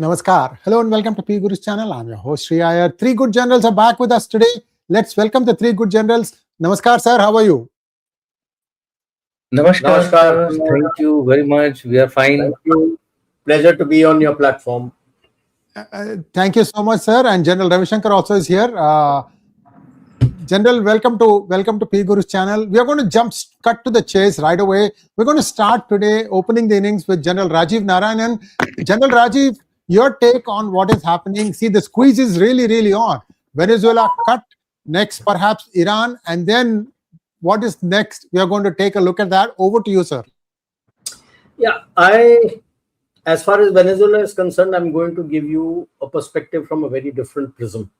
Namaskar. Hello and welcome to P Guru's channel. I'm your host Sri Iyer. Three good generals are back with us today. Let's welcome the three good generals. Namaskar, sir. How are you? Namaskar, Namaskar. thank you very much. We are fine. Thank you. Pleasure to be on your platform. Thank you so much, sir. And General Ravi Shankar also is here. General, welcome to P Guru's channel. We are going to cut to the chase right away. We're going to start today opening the innings with General Rajiv Narayanan. General Rajiv, your take on what is happening. See, the squeeze is really on. Venezuela cut, next perhaps Iran, and then what is next? We are going to take a look at that. Over to you, sir. Yeah, as far as Venezuela is concerned, I'm going to give you a perspective from a very different prism.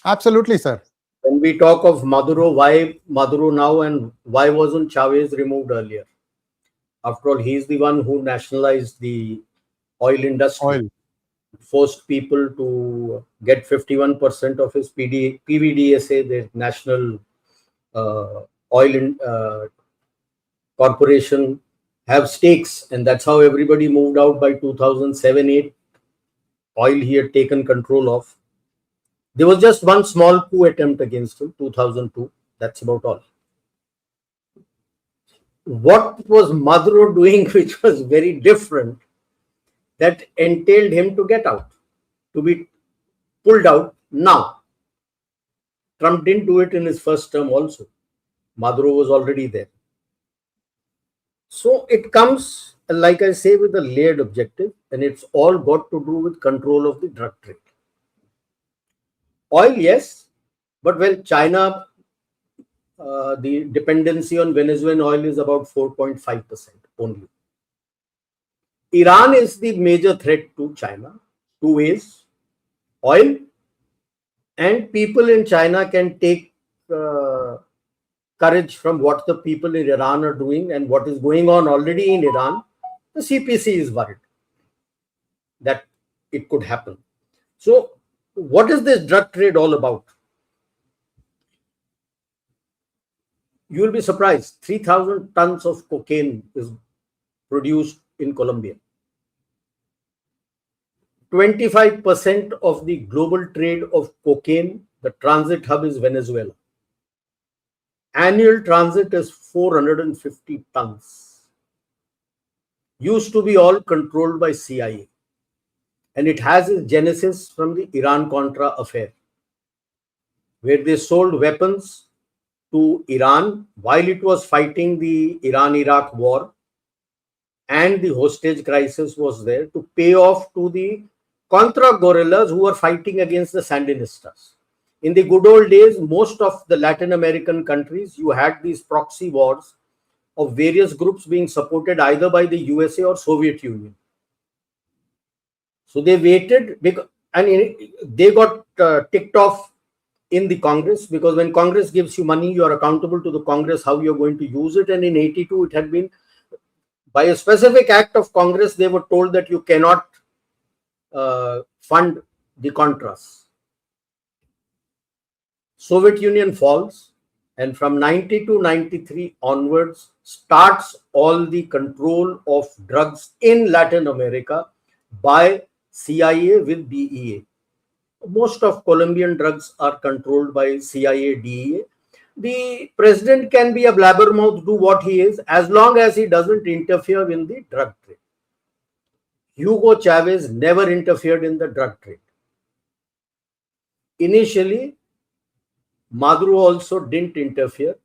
Absolutely, sir. When we talk of Maduro, why Maduro now and why wasn't Chavez removed earlier? After all, he's the one who nationalized the oil industry, forced people to get 51% of his PVDSA, the national oil corporation, have stakes, and that's how everybody moved out by 2007-8. Oil he had taken control of. There was just one small coup attempt against him, 2002. That's about all. What was Maduro doing which was very different, that entailed him to get out, to be pulled out now? Trump didn't do it in his first term also. Maduro was already there. So it comes, like I say, with a layered objective, and it's all got to do with control of the drug trade. Oil, yes, but well, China, the dependency on Venezuelan oil is about 4.5% only. Iran is the major threat to China, two ways: oil, and people in China can take courage from what the people in Iran are doing and what is going on already in Iran. The CPC is worried that it could happen. So what is this drug trade all about? You will be surprised. 3,000 tons of cocaine is produced in Colombia. 25% of the global trade of cocaine, the transit hub is Venezuela. Annual transit is 450 tons. Used to be all controlled by CIA. And it has its genesis from the Iran-Contra affair, where they sold weapons to Iran while it was fighting the Iran-Iraq war, and the hostage crisis was there, to pay off to the Contra guerrillas who were fighting against the Sandinistas. In the good old days, most of the Latin American countries, you had these proxy wars of various groups being supported either by the USA or Soviet Union. So they waited, and they got ticked off in the Congress, because when Congress gives you money, you are accountable to the Congress how you're going to use it. And in 82, it had been, by a specific act of Congress, they were told that you cannot fund the Contras. Soviet Union falls, and from 90 to 93 onwards starts all the control of drugs in Latin America by CIA with DEA. Most of Colombian drugs are controlled by CIA, DEA. The president can be a blabbermouth, do what he is, as long as he doesn't interfere in the drug trade. Hugo Chavez never interfered in the drug trade. Initially, Maduro also didn't interfere,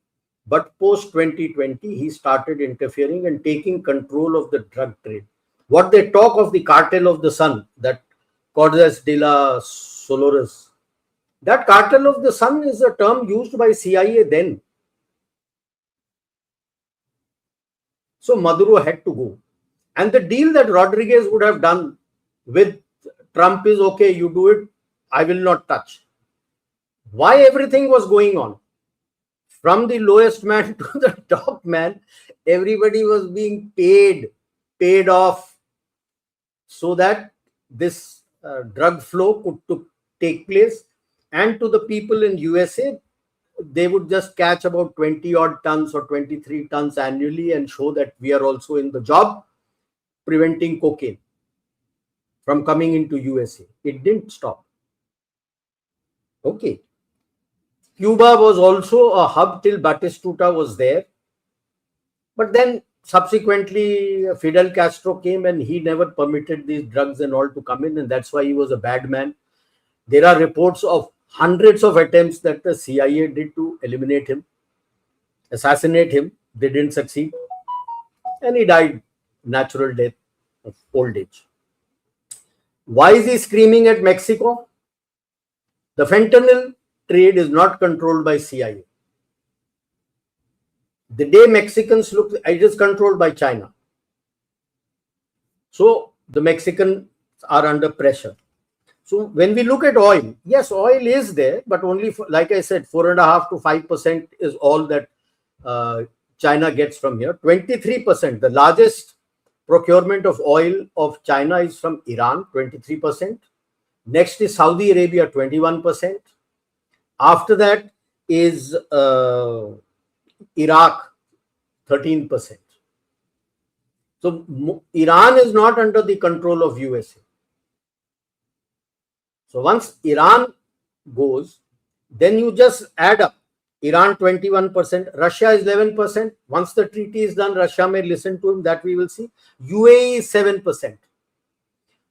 but post 2020, he started interfering and taking control of the drug trade. What they talk of the cartel of the sun, that Cordes de la Solores, that cartel of the sun is a term used by CIA then. So Maduro had to go. And the deal that Rodriguez would have done with Trump is, okay, you do it, I will not touch. Why everything was going on? From the lowest man to the top man, everybody was being paid off, so that this drug flow could take place. And to the people in USA, they would just catch about 20 odd tons or 23 tons annually and show that we are also in the job preventing cocaine from coming into USA. It didn't stop. Okay. Cuba was also a hub till Batistuta was there. But then subsequently Fidel Castro came and he never permitted these drugs and all to come in, and that's why he was a bad man. There are reports of hundreds of attempts that the CIA did to eliminate him, assassinate him. They didn't succeed, and he died natural death of old age. Why is he screaming at Mexico? The fentanyl trade is not controlled by CIA. The day Mexicans look, it is controlled by China. So the Mexicans are under pressure. So when we look at oil, yes, oil is there, but only, like I said, 4.5% to 5% is all that China gets from here. 23%, the largest procurement of oil of China is from Iran, 23%. Next is Saudi Arabia, 21%. After that is Iraq, 13%. So Iran is not under the control of USA. So once Iran goes, then you just add up. Iran 21%, Russia is 11%. Once the treaty is done, Russia may listen to him, that we will see. UAE is 7%.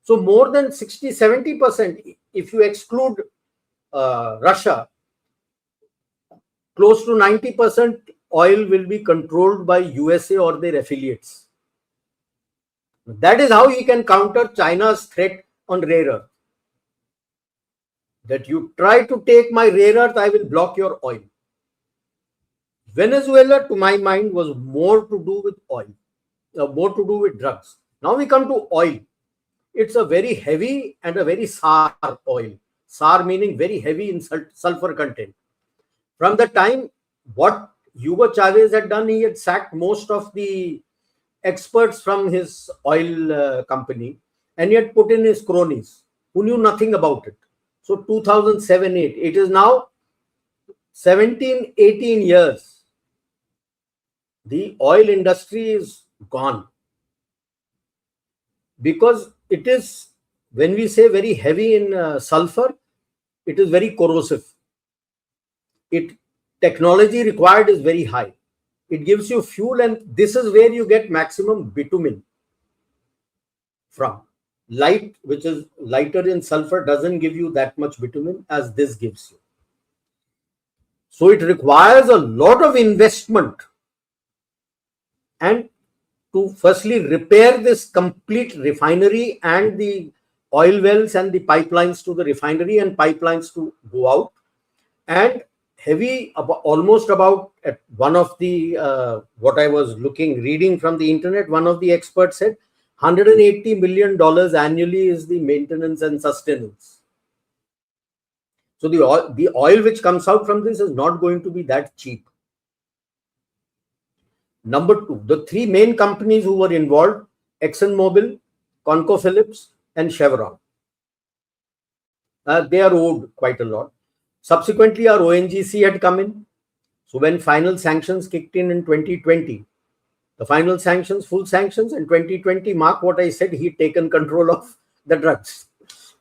So more than 60-70%, if you exclude Russia, close to 90% oil will be controlled by USA or their affiliates. That is how you can counter China's threat on rare earth. That you try to take my rare earth, I will block your oil. Venezuela, to my mind, was more to do with oil, more to do with drugs. Now we come to oil. It's a very heavy and a very sour oil. Sour meaning very heavy in sulfur content. From the time what Hugo Chavez had done, he had sacked most of the experts from his oil company, and he had put in his cronies who knew nothing about it. So 2007-8, it is now 17-18 years. The oil industry is gone. Because it is, when we say very heavy in sulfur, it is very corrosive. Technology required is very high. It gives you fuel, and this is where you get maximum bitumen from. Light, which is lighter in sulfur, doesn't give you that much bitumen as this gives you. So it requires a lot of investment, and to firstly repair this complete refinery and the oil wells and the pipelines to the refinery and pipelines to go out, and heavy, almost about, at one of the what I was reading from the internet, one of the experts said $180 million annually is the maintenance and sustenance. So the oil which comes out from this is not going to be that cheap. Number two, the three main companies who were involved, ExxonMobil, ConocoPhillips, and Chevron. They are owed quite a lot. Subsequently, our ONGC had come in. So when final sanctions kicked in 2020, the final sanctions, full sanctions in 2020, mark what I said, he'd taken control of the drugs.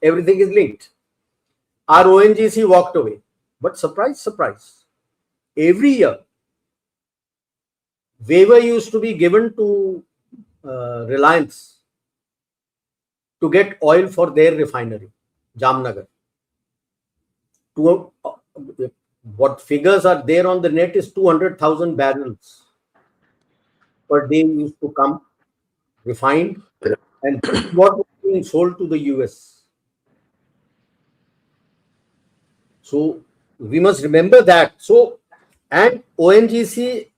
Everything is linked. Our ONGC walked away. But surprise, surprise, every year, waiver used to be given to Reliance to get oil for their refinery, Jamnagar. What figures are there on the net is 200,000 barrels per day used to come, refined, and what was being sold to the US. So we must remember that. So, and ONGC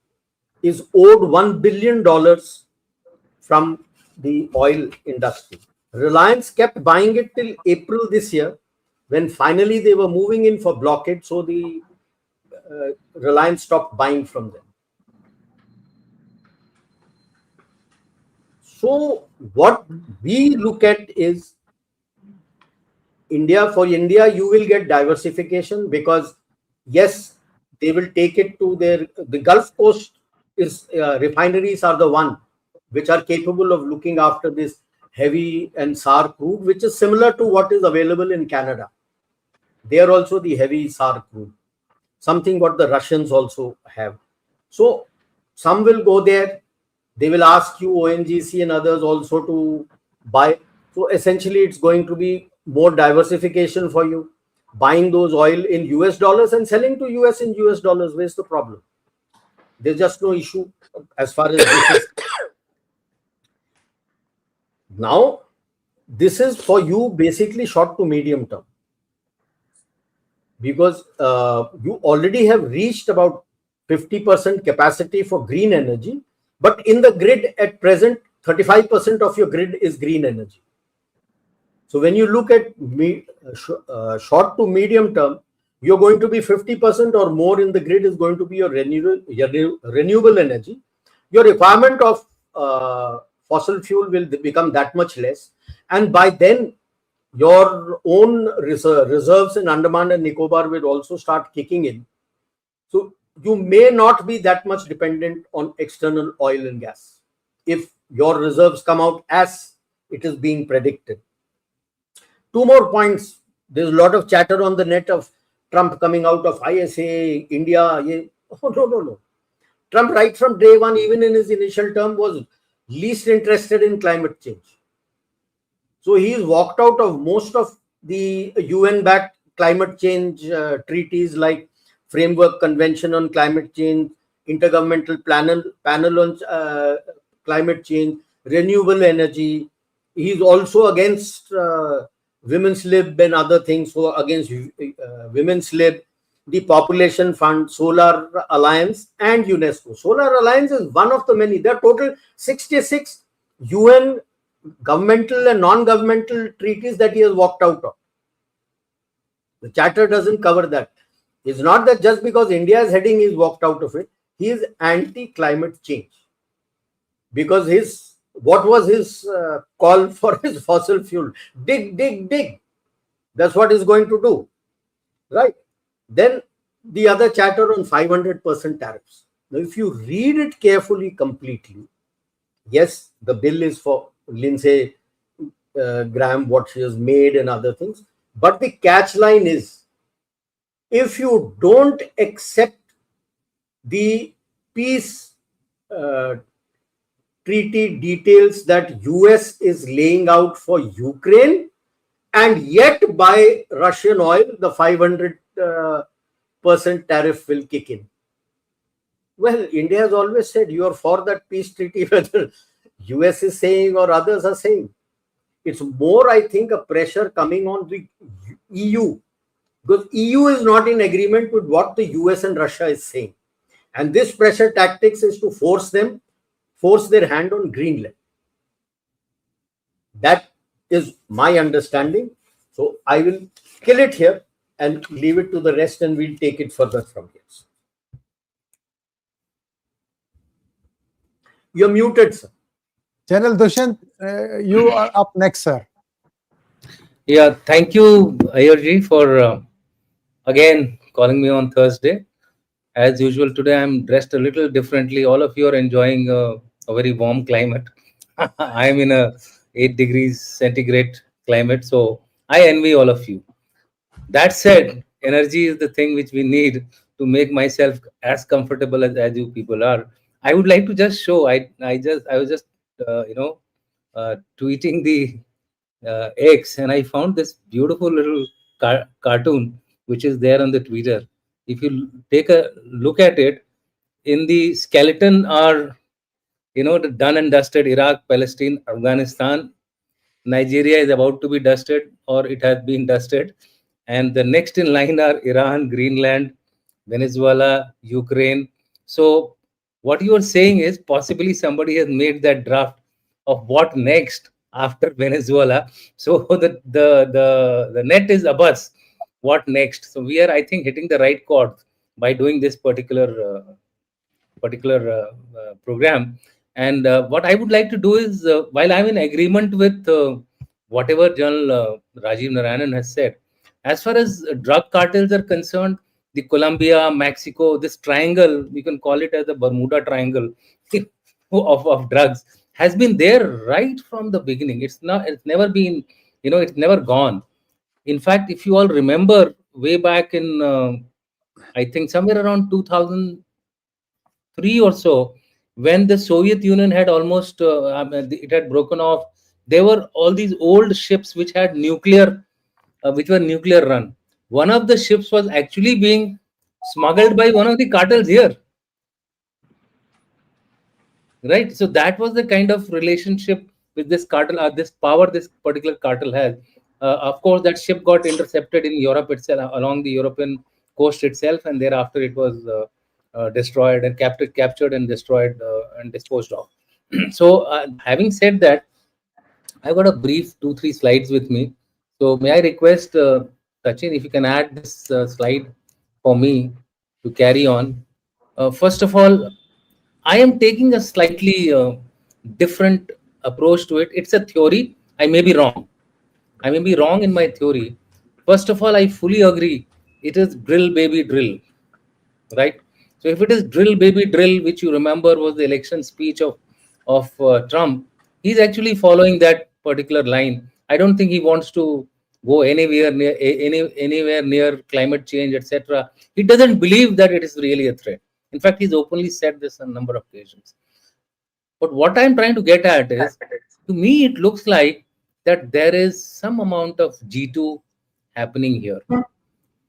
is owed $1 billion from the oil industry. Reliance kept buying it till April this year, when finally they were moving in for blockade. So the Reliance stopped buying from them. So what we look at is India. For India, you will get diversification, because yes, they will take it to the Gulf Coast is refineries are the one which are capable of looking after this heavy and sour crude, which is similar to what is available in Canada. They are also the heavy sour crude, something what the Russians also have. So some will go there. They will ask you, ONGC and others, also to buy. So essentially, it's going to be more diversification for you. Buying those oil in US dollars and selling to US in US dollars. Where's the problem? There's just no issue as far as this is. Now, this is for you basically short to medium term, because you already have reached about 50% capacity for green energy, but in the grid at present, 35% of your grid is green energy. So when you look at short to medium term, you're going to be 50% or more in the grid is going to be your renewable energy. Your requirement of fossil fuel will become that much less. And by then, your own reserves in Andaman and Nicobar will also start kicking in. So you may not be that much dependent on external oil and gas if your reserves come out as it is being predicted. Two more points. There's a lot of chatter on the net of Trump coming out of ISA, India. Oh, no. Trump, right from day one, even in his initial term, was least interested in climate change. So he's walked out of most of the UN-backed climate change treaties like Framework Convention on Climate Change, Intergovernmental Panel on Climate Change, Renewable Energy. He's also against Women's Lib and other things, so against Women's Lib, the Population Fund, Solar Alliance, and UNESCO. Solar Alliance is one of the many. There are total 66 UN governmental and non-governmental treaties that he has walked out of. The charter doesn't cover that. It's not that just because India is heading, he's walked out of it. He is anti-climate change. Because what was his call for his fossil fuel? Dig. That's what he's going to do. Right? Then the other chatter on 500% tariffs. Now, if you read it carefully, completely, yes, the bill is for Lindsey Graham, what she has made and other things. But the catch line is, if you don't accept the peace treaty details that US is laying out for Ukraine and yet buy Russian oil, the 500% tariff will kick in. Well, India has always said you are for that peace treaty, whether US is saying or others are saying. It's more, I think, a pressure coming on the EU, because EU is not in agreement with what the US and Russia is saying. And this pressure tactics is to force their hand on Greenland. That is my understanding. So I will kill it here and leave it to the rest, and we'll take it further from here. You're muted, sir. General Dushyant, you are up next, sir. Yeah, thank you, Ayurji, for again calling me on Thursday. As usual, today I'm dressed a little differently. All of you are enjoying a very warm climate. I'm in a 8 degrees centigrade climate, so I envy all of you. That said, energy is the thing which we need to make myself as comfortable as you people are. I would like to just show. I was just tweeting the X, and I found this beautiful little cartoon which is there on the Twitter. If you take a look at it, in the skeleton are the done and dusted Iraq, Palestine, Afghanistan. Nigeria is about to be dusted, or it has been dusted, and the next in line are Iran, Greenland, Venezuela, Ukraine. So what you are saying is possibly somebody has made that draft of what next after Venezuela. So the net is abuzz. What next? So we are, I think, hitting the right chord by doing this particular program. And what I would like to do is, while I'm in agreement with whatever General Rajiv Narayanan has said, as far as drug cartels are concerned, the Colombia, Mexico, this triangle, we can call it as the Bermuda Triangle of drugs, has been there right from the beginning. It's never been, it's never gone. In fact, if you all remember way back in, I think somewhere around 2003 or so, when the Soviet Union had almost, it had broken off, there were all these old ships which had nuclear, which were nuclear run. One of the ships was actually being smuggled by one of the cartels here, right? So that was the kind of relationship with this cartel, this power this particular cartel has. Of course, that ship got intercepted in Europe itself, along the European coast itself, and thereafter it was destroyed and captured and destroyed and disposed of. So having said that, I've got a brief 2-3 slides with me. So may I request Sachin, if you can add this slide for me to carry on. First of all, I am taking a slightly different approach to it. It's a theory. I may be wrong. I may be wrong in my theory. First of all, I fully agree. It is drill, baby, drill, right? So if it is drill, baby, drill, which you remember was the election speech of Trump, he's actually following that particular line. I don't think he wants to go anywhere near climate change, etc. He doesn't believe that it is really a threat. In fact, he's openly said this on a number of occasions. But what I'm trying to get at is, to me, it looks like that there is some amount of G2 happening here.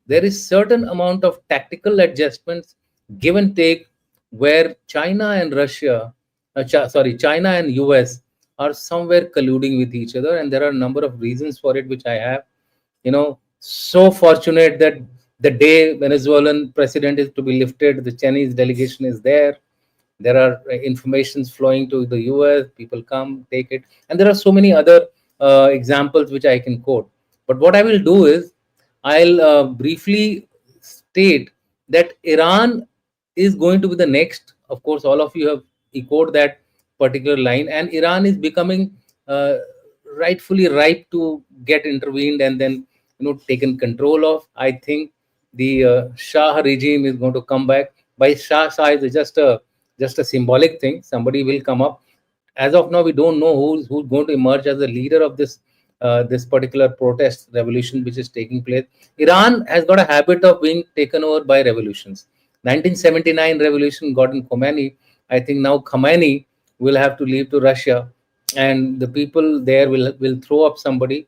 There is certain amount of tactical adjustments, give and take, where China and Russia, China and US are somewhere colluding with each other, and there are a number of reasons for it, which I have. So fortunate that the day Venezuelan president is to be lifted, the Chinese delegation is there. There are informations flowing to the US, people come, take it. And there are so many other examples which I can quote. But what I will do is, I'll briefly state that Iran is going to be the next. Of course, all of you have echoed that particular line, and Iran is becoming rightfully ripe to get intervened and then taken control of. I think the Shah regime is going to come back. By Shah is just a symbolic thing. Somebody will come up. As of now, we don't know who's going to emerge as the leader of this particular protest revolution which is taking place. Iran has got a habit of being taken over by revolutions. 1979 revolution got in Khomeini. I think now Khomeini will have to leave to Russia, and the people there will throw up somebody.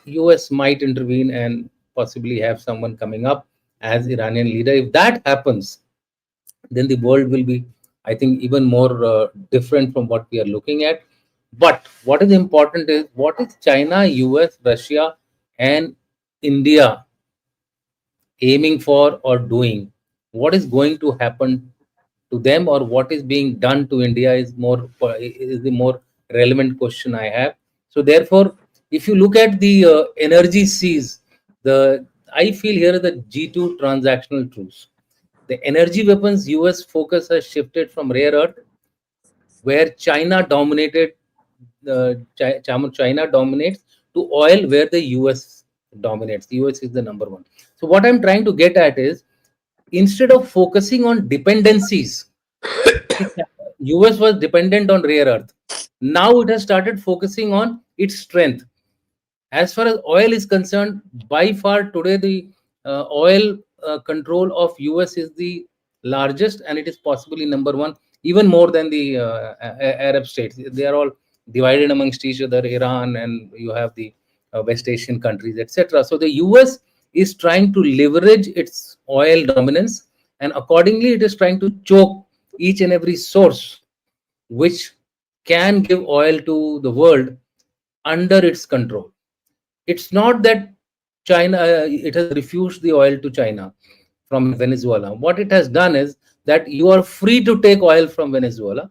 US might intervene and possibly have someone coming up as Iranian leader. If that happens, then the world will be, I think, even more different from what we are looking at. But what is important is, what is China, US, Russia, and India aiming for or doing? What is going to happen to them, or what is being done to India is the more relevant question I have. So therefore, if you look at the energy seas, I feel here the G2 transactional truce. The energy weapons US focus has shifted from rare earth, where China dominated. China dominates, to oil, where the US dominates. The US is the number one. So what I'm trying to get at is, instead of focusing on dependencies, US was dependent on rare earth. Now it has started focusing on its strength. As far as oil is concerned, by far today the oil control of US is the largest, and it is possibly number one, even more than the Arab states. They are all divided amongst each other, Iran, and you have the West Asian countries, etc. So the US is trying to leverage its oil dominance, and accordingly it is trying to choke each and every source which can give oil to the world under its control. It's not that China, it has refused the oil to China from Venezuela. What it has done is that you are free to take oil from Venezuela,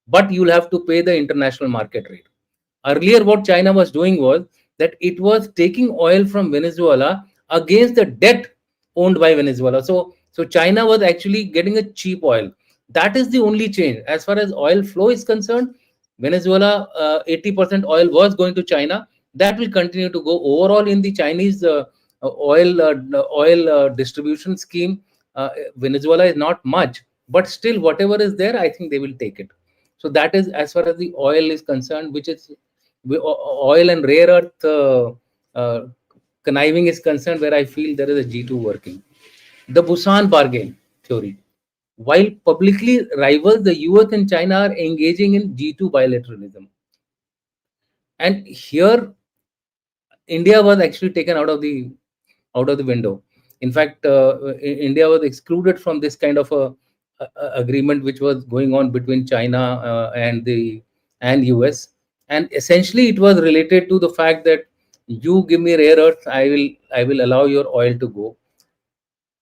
but you'll have to pay the international market rate. Earlier, what China was doing was that it was taking oil from Venezuela against the debt owned by Venezuela. So China was actually getting a cheap oil. That is the only change. As far as oil flow is concerned, Venezuela, 80% oil was going to China. That will continue to go. Overall, in the Chinese oil distribution scheme, Venezuela is not much, but still, whatever is there, I think they will take it. So that is as far as the oil is concerned, which is oil and rare earth uh, conniving is concerned, where I feel there is a G2 working. The Busan bargain theory. While publicly rivals, the US and China are engaging in G2 bilateralism. And here, India was actually taken out of the window. In fact, India was excluded from this kind of a agreement which was going on between China and US, and essentially it was related to the fact that you give me rare earth, I will allow your oil to go.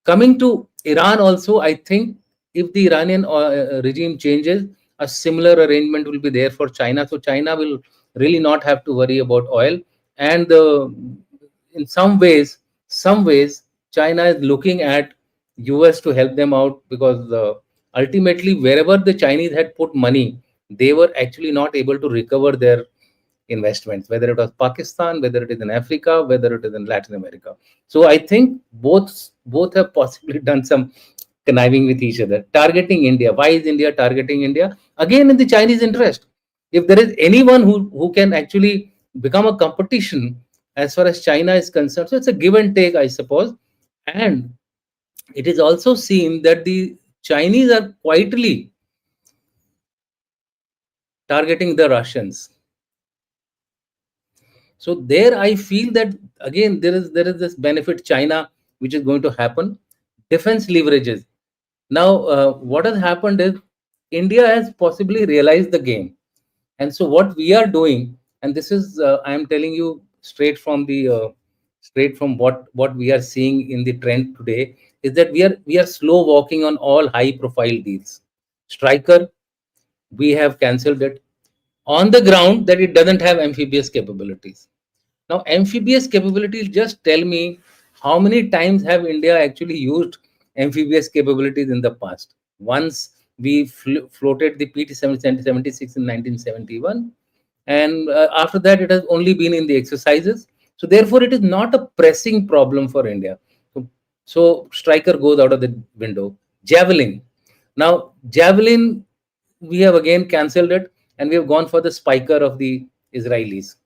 Coming to Iran also, I think if the Iranian regime changes, a similar arrangement will be there for China. So China will really not have to worry about oil. And in some ways, China is looking at US to help them out, because ultimately wherever the Chinese had put money, they were actually not able to recover their investments, whether it was Pakistan, whether it is in Africa, whether it is in Latin America. So I think both have possibly done some conniving with each other, targeting India. Why is India targeting India? Again, in the Chinese interest. If there is anyone who can actually become a competition as far as China is concerned, so it's a give and take, I suppose. And it is also seen that the Chinese are quietly targeting the Russians. So there I feel that again there is this benefit China which is going to happen. Defense leverages. Now what has happened is India has possibly realized the game, and so what we are doing, and this is I am telling you straight from what we are seeing in the trend today, is that we are slow walking on all high profile deals. Striker, we have cancelled it on the ground that it doesn't have amphibious capabilities. Now, amphibious capabilities, just tell me how many times have India actually used amphibious capabilities in the past? Once we floated the PT-76 in 1971, and after that it has only been in the exercises. So therefore, it is not a pressing problem for India. So Striker goes out of the window. Javelin. Now, Javelin, we have again cancelled it, and we have gone for the Spiker of the Israelis.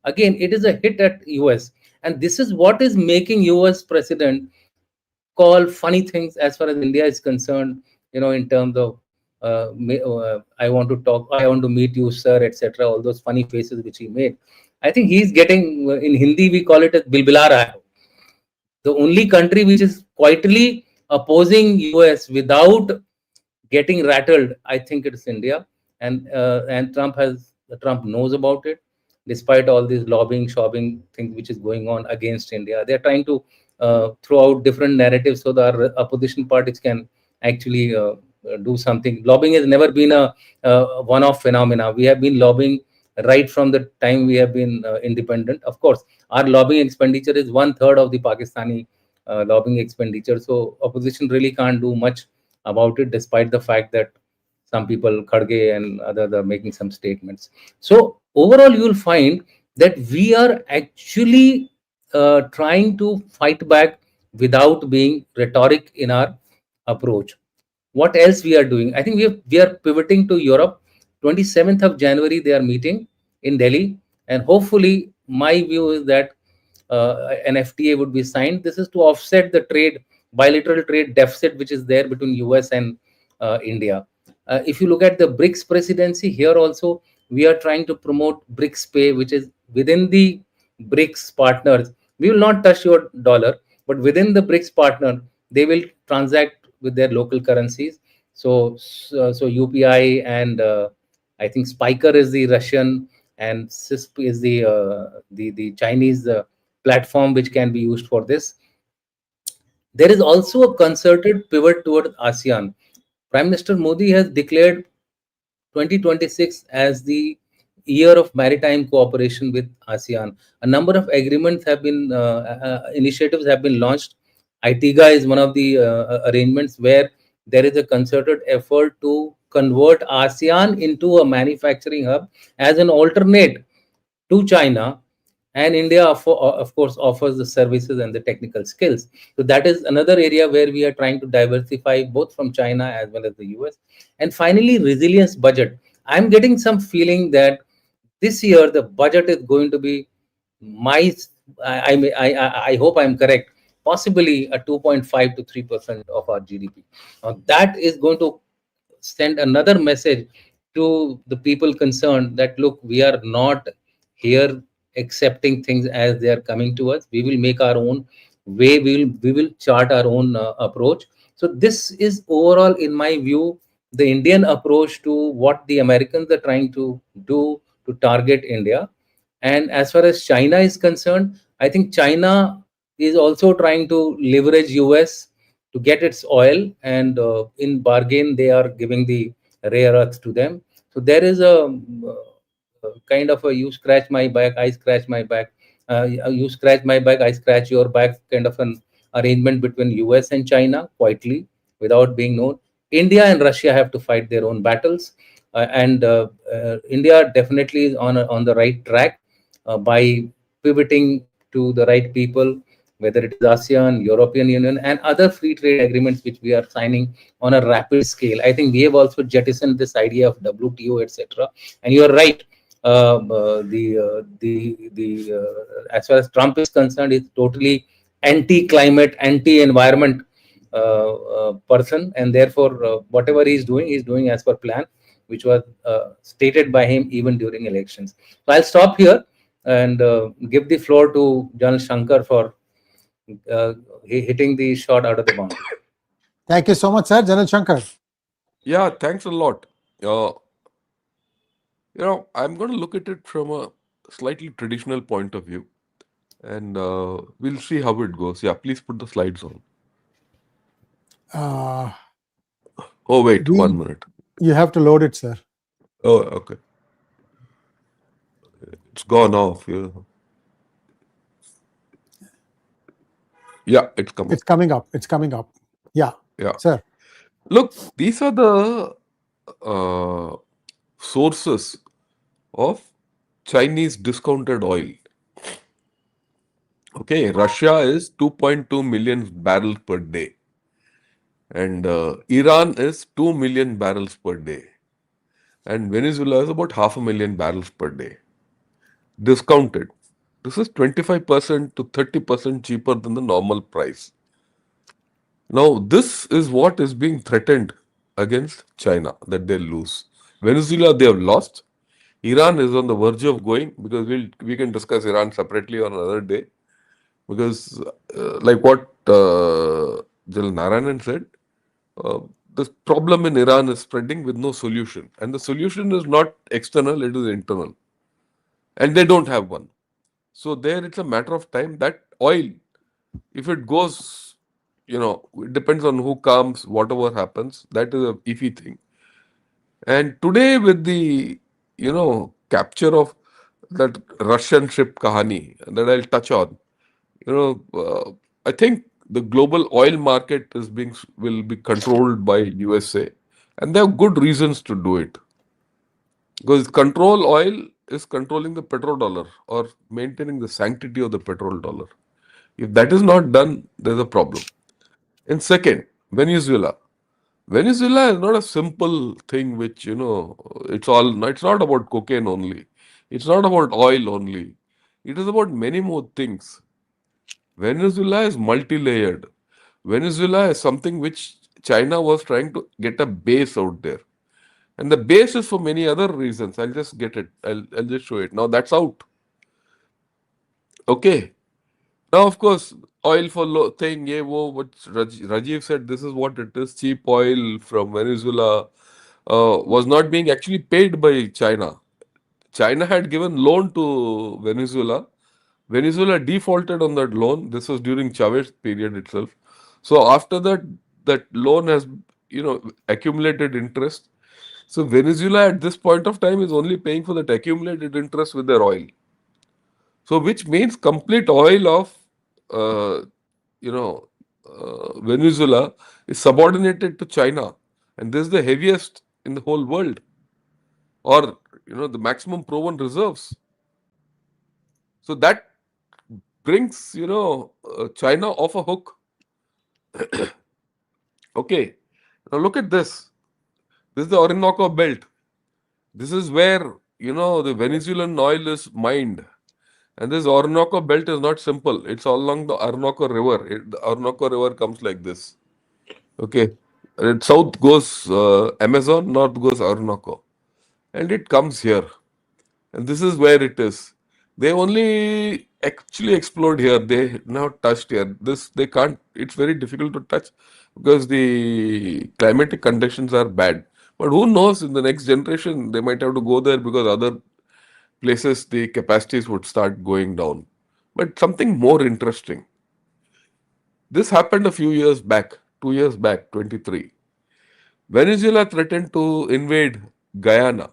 Again, it is a hit at US, and this is what is making US president call funny things as far as India is concerned, in terms of I want to talk, I want to meet you, sir, etc., all those funny faces which he made. I think he's getting, in Hindi we call it as bilbila raha hai. The only country which is quietly opposing US without getting rattled, I think it's India, and Trump knows about it. Despite all these lobbying, shopping things which is going on against India, they are trying to throw out different narratives so the opposition parties can actually do something. Lobbying has never been a one-off phenomena. We have been lobbying right from the time we have been independent. Of course, our lobbying expenditure is 1/3 of the Pakistani lobbying expenditure. So opposition really can't do much about it, despite the fact that some people, Khadge and others, are making some statements. So overall, you will find that we are actually trying to fight back without being rhetoric in our approach. What else we are doing? I think we are pivoting to Europe. 27th of January, they are meeting in Delhi, and hopefully, my view is that an FTA would be signed. This is to offset the bilateral trade deficit which is there between US and India. If you look at the BRICS presidency, here also we are trying to promote BRICS Pay, which is within the BRICS partners. We will not touch your dollar, but within the BRICS partner, they will transact with their local currencies. So UPI and I think Spiker is the Russian, and CISP is the Chinese platform which can be used for this. There is also a concerted pivot towards ASEAN. Prime Minister Modi has declared 2026 as the year of maritime cooperation with ASEAN. A number of agreements have been, initiatives have been launched. ITIGA is one of the arrangements where there is a concerted effort to convert ASEAN into a manufacturing hub as an alternate to China, and India, of course, offers the services and the technical skills. So that is another area where we are trying to diversify both from China as well as the US. And finally, resilience budget. I'm getting some feeling that this year the budget is going to be my I hope I'm correct, possibly a 2.5 to 3% of our GDP. Now that is going to send another message to the people concerned that look, we are not here accepting things as they are coming to us. We will make our own way. We will chart our own approach. So this is overall, in my view, the Indian approach to what the Americans are trying to do to target India. And as far as China is concerned, I think China is also trying to leverage US to get its oil, and in bargain they are giving the rare earth to them. So there is kind of a you scratch my back, I scratch my back, you scratch my back, I scratch your back kind of an arrangement between US and China, quietly, without being known. India and Russia have to fight their own battles, and India definitely is on the right track by pivoting to the right people, whether it is ASEAN, European Union, and other free trade agreements which we are signing on a rapid scale. I think we have also jettisoned this idea of WTO, etc. And you are right. As far as Trump is concerned, is totally anti-climate, anti-environment person, and therefore whatever he's doing as per plan, which was stated by him even during elections. So I'll stop here and give the floor to General Shankar for hitting the shot out of the boundary. Thank you so much, sir. General Shankar. Yeah, thanks a lot. I'm going to look at it from a slightly traditional point of view, and we'll see how it goes. Yeah, please put the slides on. Oh, wait, 1 minute. You have to load it, sir. Oh, okay. It's gone off. Yeah, it's coming. It's coming up. It's coming up. Yeah. Yeah. Sir. Look, these are the sources of Chinese discounted oil. Okay, Russia is 2.2 million barrels per day. And Iran is 2 million barrels per day. And Venezuela is about 500,000 barrels per day. Discounted. This is 25% to 30% cheaper than the normal price. Now, this is what is being threatened against China, that they'll lose. Venezuela, they have lost. Iran is on the verge of going, because we can discuss Iran separately on another day. Because like what General Narayanan said, the problem in Iran is spreading with no solution. And the solution is not external, it is internal. And they don't have one. So there it's a matter of time that oil, if it goes, it depends on who comes, whatever happens, that is a iffy thing. And today with the, capture of that Russian ship Kahani that I'll touch on, I think the global oil market will be controlled by USA, and they have good reasons to do it, because control oil is controlling the petrodollar or maintaining the sanctity of the petrodollar. If that is not done, there's a problem. And second, Venezuela. Venezuela is not a simple thing which, it's not about cocaine only. It's not about oil only. It is about many more things. Venezuela is multi-layered. Venezuela is something which China was trying to get a base out there. And the base is for many other reasons. I'll just get it. I'll just show it. Now that's out. Okay. Now, of course, oil for thing, what Rajiv said, this is what it is. Cheap oil from Venezuela was not being actually paid by China. China had given loan to Venezuela. Venezuela defaulted on that loan. This was during Chavez period itself. So after that, that loan has, accumulated interest. So Venezuela at this point of time is only paying for that accumulated interest with their oil. So which means complete oil of, Venezuela is subordinated to China. And this is the heaviest in the whole world. Or, the maximum proven reserves. So that brings, China off a hook. Okay. Now look at this. This is the Orinoco belt. This is where, the Venezuelan oil is mined. And this Orinoco belt is not simple. It's all along the Orinoco River. The Orinoco River comes like this. Okay. And south goes Amazon, north goes Orinoco. And it comes here. And this is where it is. They only actually explored here. They not touched here. This they can't. It's very difficult to touch because the climatic conditions are bad. But who knows? In the next generation, they might have to go there because other places the capacities would start going down. But something more interesting. This happened a few years back. 2 years back, 23. Venezuela threatened to invade Guyana.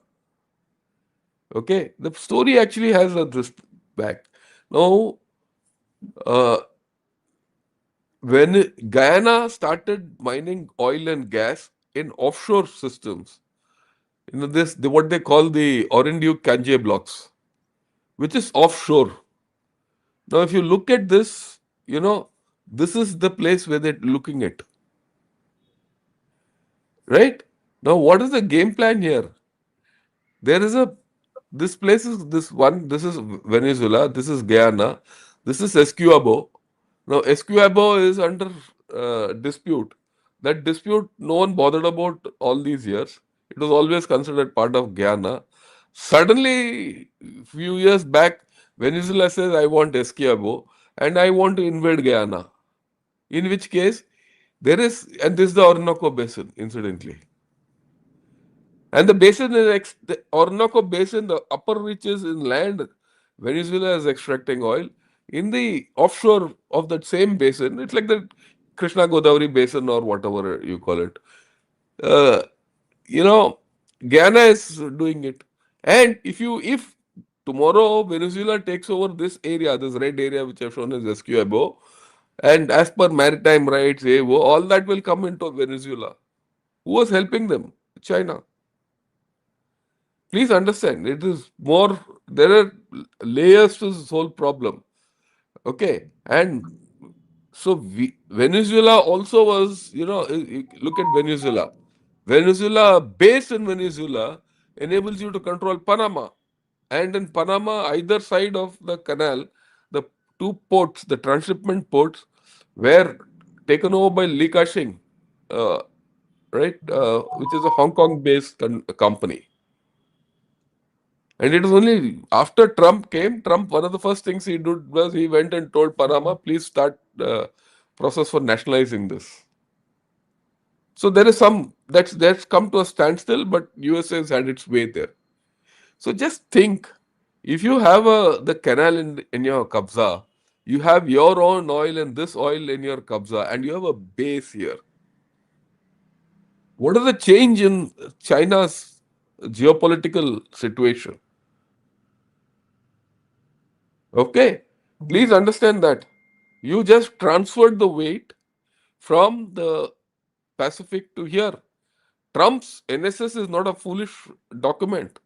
Okay, the story actually has this back. Now, uh, when Guyana started mining oil and gas in offshore systems, what they call the Orinduque Kanje blocks, which is offshore. Now, if you look at this, this is the place where they're looking at, right? Now, what is the game plan here? There is this place is this one, this is Venezuela, this is Guyana, this is Esquiabo. Now, Esquiabo is under dispute. That dispute, no one bothered about all these years. It was always considered part of Guyana. Suddenly, few years back, Venezuela says, I want Esquiabo and I want to invade Guyana. In which case, and this is the Orinoco Basin, incidentally. And the basin is the Orinoco Basin, the upper reaches in land, Venezuela is extracting oil. In the offshore of that same basin, it's like the Krishna Godavari Basin or whatever you call it. Uh, you know, Guyana is doing it. And if tomorrow Venezuela takes over this area, this red area which I've shown as Esquiabo, and as per maritime rights, all that will come into Venezuela. Who was helping them? China. Please understand, it is more, there are layers to this whole problem. Okay. And so Venezuela also was, look at Venezuela. Venezuela, base in Venezuela, enables you to control Panama. And in Panama, either side of the canal, the two ports, the transshipment ports, were taken over by Li Ka-shing, right, which is a Hong Kong-based company. And it was only after Trump came, one of the first things he did was he went and told Panama, please start the process for nationalizing this. So there is that's come to a standstill, but USA has had its way there. So just think, if you have the canal in your kabza, you have your own oil and this oil in your kabza, and you have a base here. What is the change in China's geopolitical situation? Okay, please understand that you just transferred the weight from the Pacific to here. Trump's NSS is not a foolish document.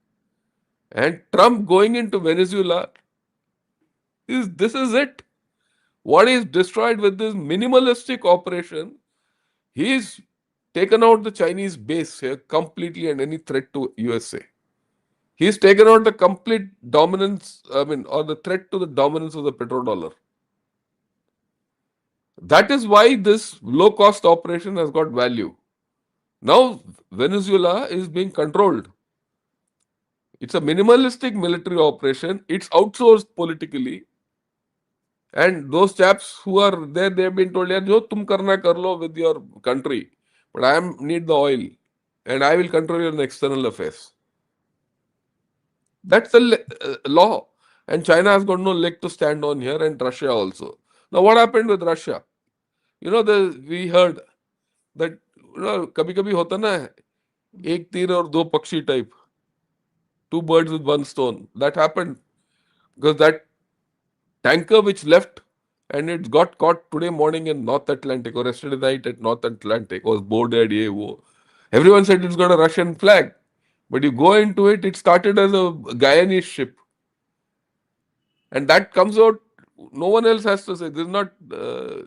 And Trump going into Venezuela this is it. What is destroyed with this minimalistic operation, he's taken out the Chinese base here completely and any threat to USA. He's taken out the complete dominance, or the threat to the dominance of the petrodollar. That is why this low-cost operation has got value. Now, Venezuela is being controlled. It's a minimalistic military operation. It's outsourced politically. And those chaps who are there, they've been told, "Jo tum karna kar lo with your country, but I need the oil, and I will control your external affairs." That's the law. And China has got no leg to stand on here, and Russia also. Now, what happened with Russia? We heard that कभी कभी होता ना एक तीर और दो पक्षी type, two birds with one stone. That happened because that tanker which left and it got caught today morning in North Atlantic or yesterday night at North Atlantic was boarded. Everyone said it's got a Russian flag, but you go into it, it started as a Guyanese ship, and that comes out. No one else has to say. This is not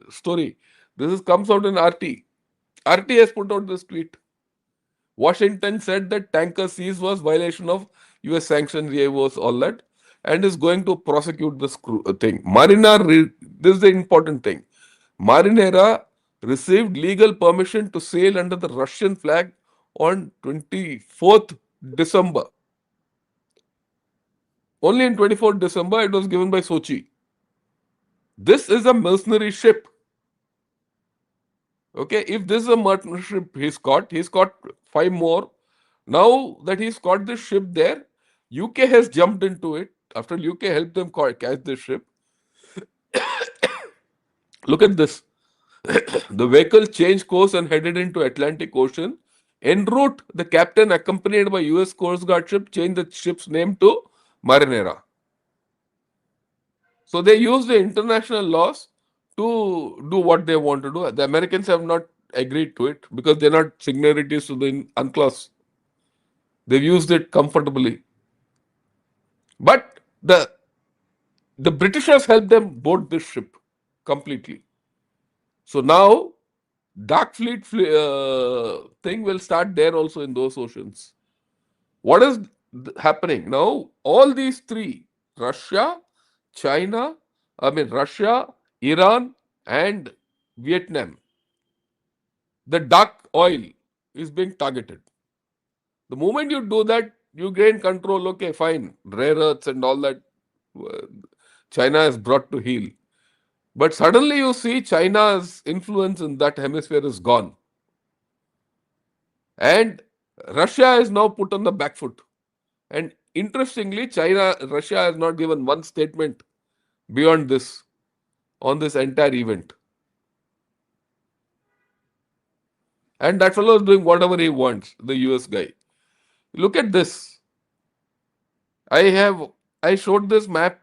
story. This comes out in RT. RT has put out this tweet. Washington said that tanker seize was violation of US sanctions, was all that, and is going to prosecute this thing. This is the important thing. Marinera received legal permission to sail under the Russian flag on 24th December. Only in 24th December it was given by Sochi. This is a mercenary ship. Okay, if this is a mercenary ship he's caught 5 more. Now that he's caught this ship there, UK has jumped into it after UK helped them catch this ship. Look at this. The vehicle changed course and headed into Atlantic Ocean. En route, the captain, accompanied by US Coast Guard ship, changed the ship's name to Marinera. So they use the international laws to do what they want to do. The Americans have not agreed to it because they're not signatories to the UNCLOS. They've used it comfortably. But the Britishers helped them board this ship completely. So now Dark Fleet thing will start there also in those oceans. What is happening now? All these three, Russia, Iran, and Vietnam, the dark oil is being targeted. The moment you do that, you gain control. Okay, fine. Rare earths and all that China has brought to heel. But suddenly you see China's influence in that hemisphere is gone. And Russia is now put on the back foot. And interestingly, Russia has not given one statement beyond this on this entire event. And that fellow is doing whatever he wants, the US guy. Look at this. I showed this map,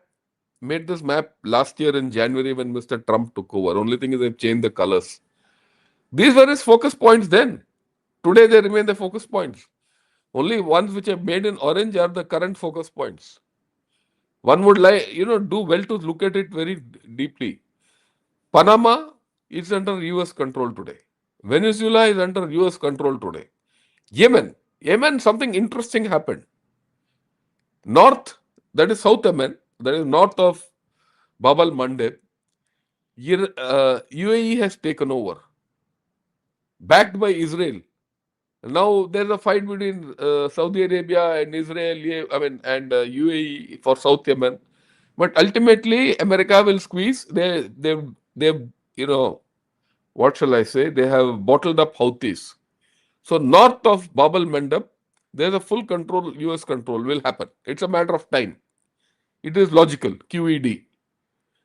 made this map last year in January when Mr. Trump took over. Only thing is they've changed the colors. These were his focus points then. Today they remain the focus points. Only ones which are made in orange are the current focus points. One would do well to look at it very deeply. Panama is under US control today. Venezuela is under US control today. Yemen, something interesting happened. North, that is South Yemen, that is north of Bab al Mandeb, UAE has taken over, backed by Israel. Now there's a fight between Saudi Arabia and Israel, and UAE for South Yemen. But ultimately, America will squeeze. They've what shall I say? They have bottled up Houthis. So north of Bab al Mandeb, there's a full control, US control will happen. It's a matter of time. It is logical, QED.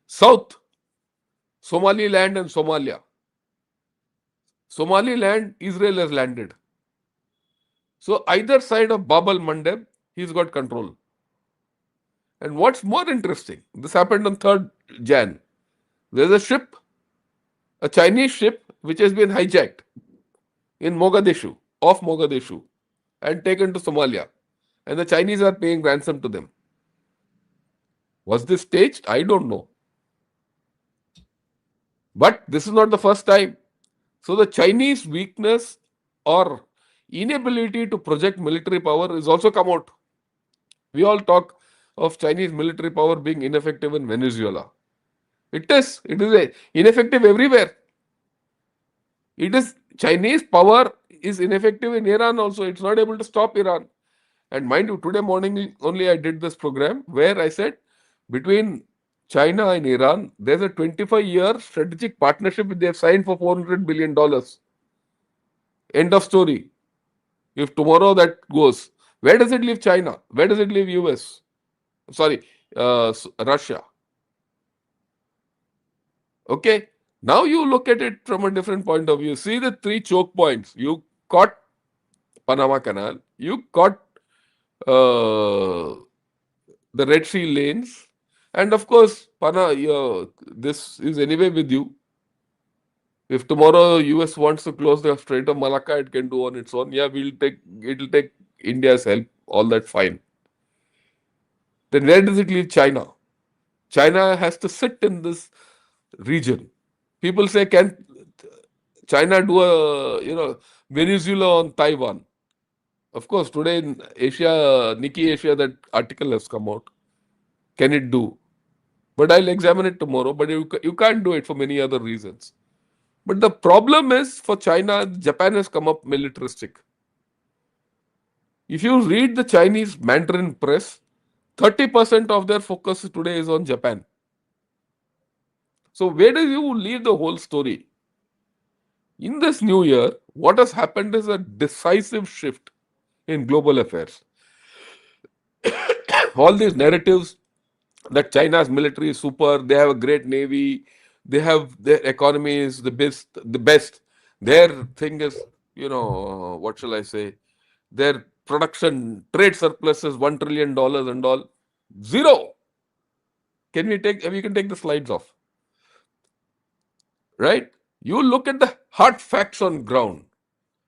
South, Somaliland and Somalia. Somaliland, Israel has landed. So either side of Bab al Mandeb, he's got control. And what's more interesting, this happened on 3rd Jan. There's a ship, a Chinese ship, which has been hijacked in Mogadishu, off Mogadishu, and taken to Somalia. And the Chinese are paying ransom to them. Was this staged? I don't know. But this is not the first time. So the Chinese weakness or inability to project military power is also come out. We all talk of Chinese military power being ineffective in Venezuela. It is ineffective everywhere. It is Chinese power is ineffective in Iran also. It's not able to stop Iran. And mind you, today morning only I did this program where I said between China and Iran, there's a 25-year strategic partnership they have signed for $400 billion. End of story. If tomorrow that goes, where does it leave China? Where does it leave US? Sorry, Russia. Okay. Now you look at it from a different point of view. See the 3 choke points. You caught Panama Canal. You caught the Red Sea lanes. And of course, this is anyway with you. If tomorrow US wants to close the Strait of Malacca, it can do on its own. Yeah, it'll take India's help. All that fine. Then where does it leave China? China has to sit in this region. People say, can China do Venezuela on Taiwan? Of course, today in Asia, Nikkei Asia, that article has come out. Can it do? But I'll examine it tomorrow. But you can't do it for many other reasons. But the problem is for China, Japan has come up militaristic. If you read the Chinese Mandarin press, 30% of their focus today is on Japan. So where do you leave the whole story? In this new year, what has happened is a decisive shift in global affairs. All these narratives that China's military is super, they have a great navy, they have their economy is the best. Their thing is, what shall I say? Their production trade surplus is $1 trillion and all. Zero. We can take the slides off. Right? You look at the hard facts on ground.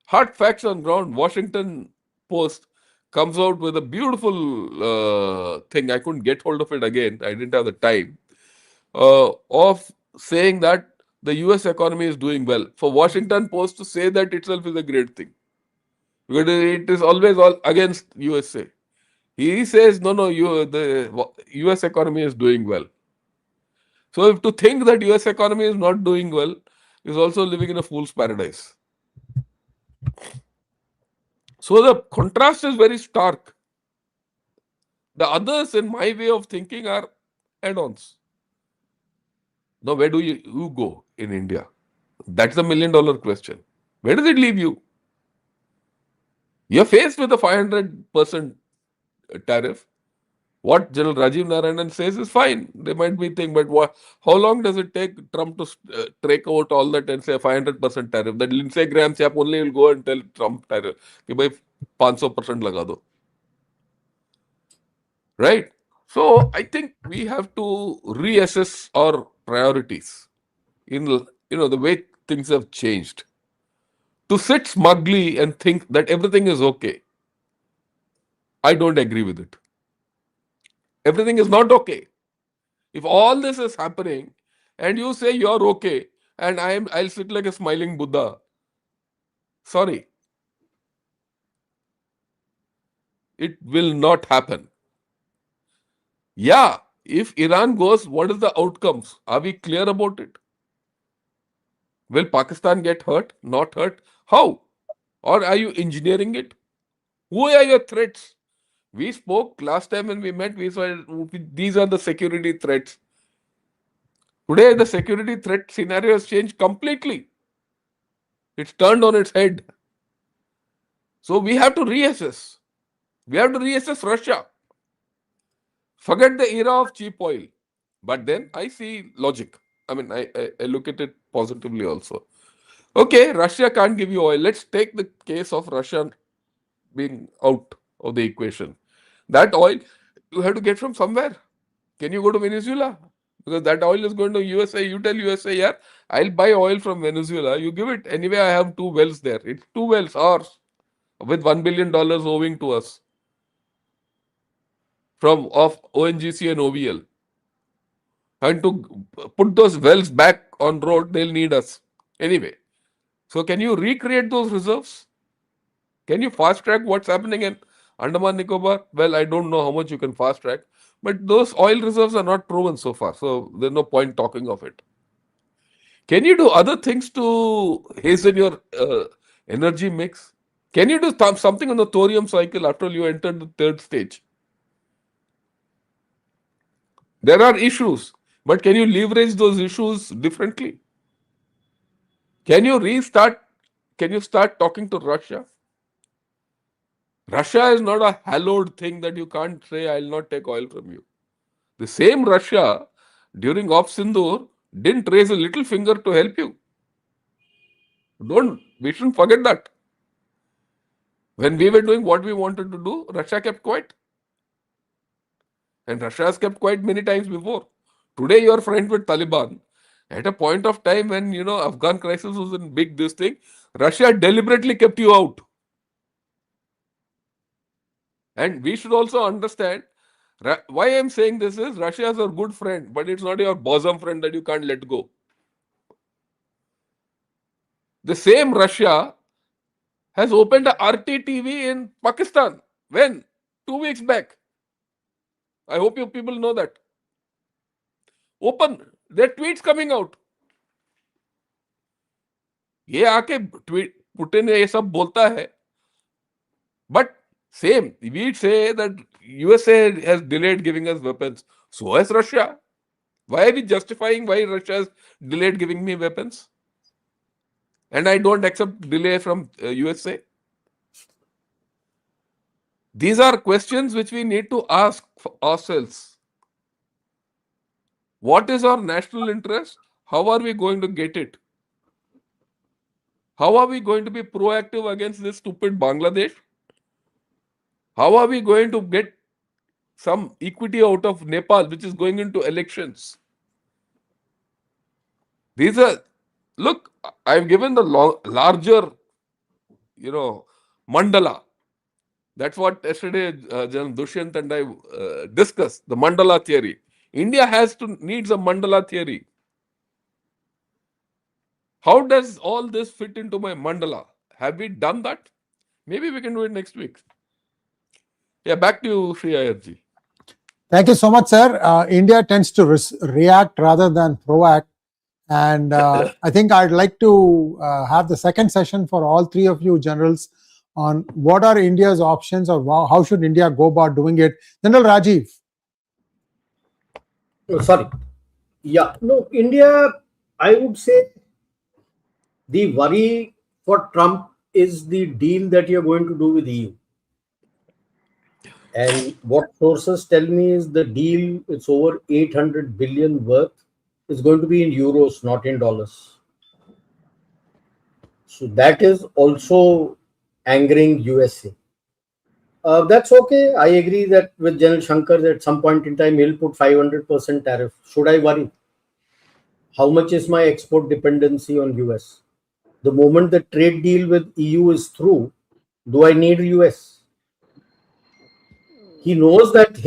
Hard facts on ground. Washington Post comes out with a beautiful thing. I couldn't get hold of it again. I didn't have the time. Of saying that the US economy is doing well. For Washington Post to say that itself is a great thing. Because it is always all against USA. He says, no, the US economy is doing well. So if to think that US economy is not doing well is also living in a fool's paradise. So the contrast is very stark. The others, in my way of thinking, are add-ons. Now, where do you go in India? That's the $1 million question. Where does it leave you? You're faced with a 500% tariff. What General Rajiv Narayanan says is fine. They might be thinking, but how long does it take Trump to take out all that and say 500% tariff? That Lindsey Graham chap only will go and tell Trump tariff कि भाई 500% लगा दो. Right? So I think we have to reassess our priorities in the way things have changed. To sit smugly and think that everything is okay, I don't agree with it. Everything is not okay. If all this is happening and you say you're okay and I'll sit like a smiling Buddha, sorry, it will not happen. Yeah, if Iran goes, what is the outcomes? Are we clear about it? Will Pakistan get hurt? Not hurt? How? Or are you engineering it? Who are your threats? We spoke last time when we met, we said these are the security threats. Today, the security threat scenario has changed completely. It's turned on its head. So we have to reassess. We have to reassess Russia. Forget the era of cheap oil. But then I see logic. I mean, I look at it positively also. Okay, Russia can't give you oil. Let's take the case of Russia being out of the equation. That oil you have to get from somewhere. Can you go to Venezuela? Because that oil is going to USA. You tell USA, yeah, I'll buy oil from Venezuela. You give it. Anyway, I have 2 wells there. It's 2 wells, ours, with $1 billion owing to us of ONGC and OVL. And to put those wells back on road, they'll need us. Anyway, so can you recreate those reserves? Can you fast track what's happening in Andaman Nicobar? Well, I don't know how much you can fast track, but those oil reserves are not proven so far, so there's no point talking of it. Can you do other things to hasten your energy mix? Can you do something on the thorium cycle after you enter the third stage? There are issues, but can you leverage those issues differently? Can you start talking to Russia? Russia is not a hallowed thing that you can't say, I'll not take oil from you. The same Russia during Op Sindoor didn't raise a little finger to help you. We shouldn't forget that. When we were doing what we wanted to do, Russia kept quiet. And Russia has kept quiet many times before. Today you are friends with Taliban. At a point of time when, Afghan crisis was in big this thing, Russia deliberately kept you out. And we should also understand why I'm saying this is Russia is a good friend, but it's not your bosom friend that you can't let go. The same Russia has opened a RT TV in Pakistan. When? 2 weeks back. I hope you people know that. Open. There are tweets coming out. ये आके Putin ये सब बोलता है. But same, we say that USA has delayed giving us weapons. So has Russia. Why are we justifying why Russia has delayed giving me weapons? And I don't accept delay from USA. These are questions which we need to ask ourselves. What is our national interest? How are we going to get it? How are we going to be proactive against this stupid Bangladesh? How are we going to get some equity out of Nepal, which is going into elections? These are, look, I've given the larger, mandala. That's what yesterday Dushyant and I discussed, the mandala theory. India needs a mandala theory. How does all this fit into my mandala? Have we done that? Maybe we can do it next week. Yeah, back to you, Sri Ayarji. Thank you so much, sir. India tends to react rather than proact. And I think I'd like to have the second session for all three of you generals on what are India's options or how should India go about doing it. General Rajiv. Oh, sorry. Yeah, no, India, I would say the worry for Trump is the deal that you're going to do with EU. And what sources tell me is the deal, it's over 800 billion worth, is going to be in euros, not in dollars. So that is also angering USA. That's okay. I agree that with General Shankar that at some point in time he'll put 500% tariff. Should I worry? How much is my export dependency on US? The moment the trade deal with EU is through, do I need US? He knows that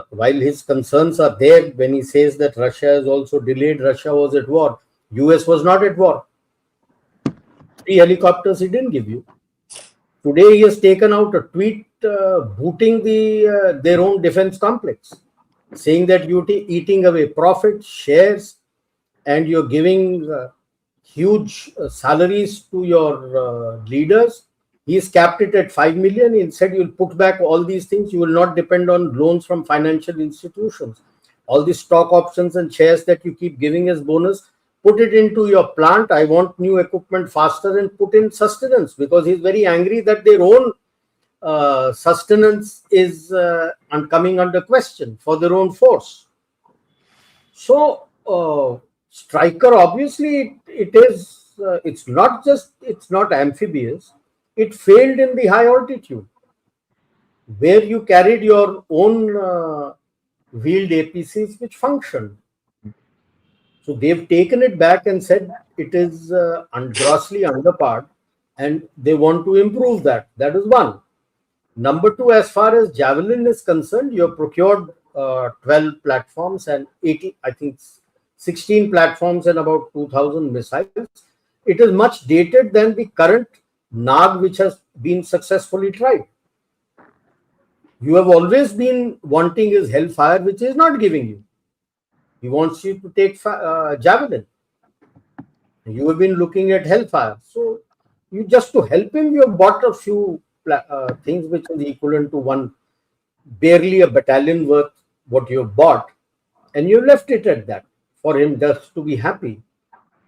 while his concerns are there when he says that Russia has also delayed, Russia was at war. US was not at war. 3 helicopters he didn't give you. Today he has taken out a tweet booting their own defense complex, saying that you're eating away profits, shares, and you're giving huge salaries to your leaders. He's capped it at 5 million. He said you'll put back all these things. You will not depend on loans from financial institutions. All the stock options and shares that you keep giving as bonus, put it into your plant. I want new equipment faster and put in sustenance, because he's very angry that their own sustenance is coming under question for their own force. So Striker, obviously it's not amphibious. It failed in the high altitude where you carried your own wheeled APCs which functioned. So they've taken it back and said it is grossly underpowered, and they want to improve that. That is one. Number two, as far as Javelin is concerned, you have procured 12 platforms and 16 platforms and about 2,000 missiles. It is much dated than the current Nag, which has been successfully tried. You have always been wanting his Hellfire, which is not giving you. He wants you to take Javelin. You have been looking at Hellfire. So you just to help him, you have bought a few things which is equivalent to barely a battalion worth what you have bought, and you left it at that for him just to be happy.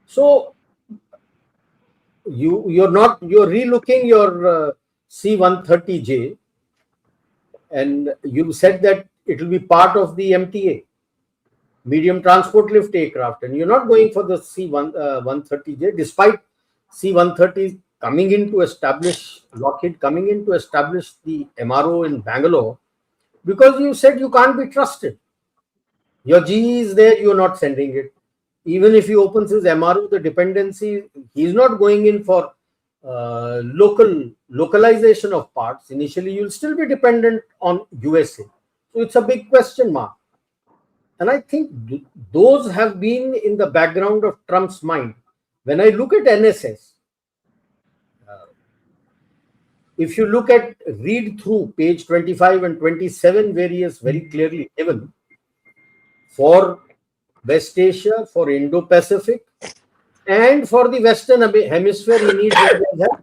So you're relooking your C-130J, and you said that it will be part of the MTA, medium transport lift aircraft, and you're not going for the C-130J, despite C-130 coming in to establish, Lockheed coming in to establish the MRO in Bangalore, because you said you can't be trusted. Your GE is there, you're not sending it. Even if he opens his MRO, the dependency, he's not going in for localization of parts. Initially, you'll still be dependent on USA. So it's a big question mark. And I think those have been in the background of Trump's mind. When I look at NSS, if you look at read through page 25 and 27, where he is very clearly given for West Asia, for Indo-Pacific, and for the Western Hemisphere, he needs India's help.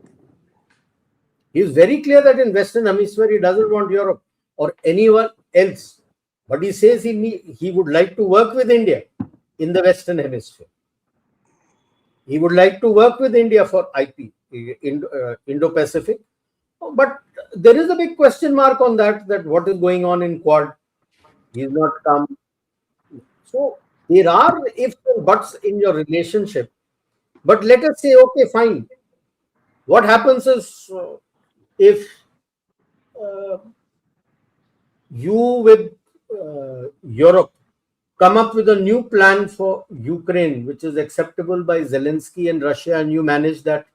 He is very clear that in Western Hemisphere, he doesn't want Europe or anyone else. But he says he would like to work with India in the Western Hemisphere. He would like to work with India for IP, Indo-Pacific. But there is a big question mark on that what is going on in Quad. He has not come. So there are ifs and buts in your relationship. But let us say, okay, fine. What happens is if you with Europe come up with a new plan for Ukraine, which is acceptable by Zelensky and Russia, and you manage that,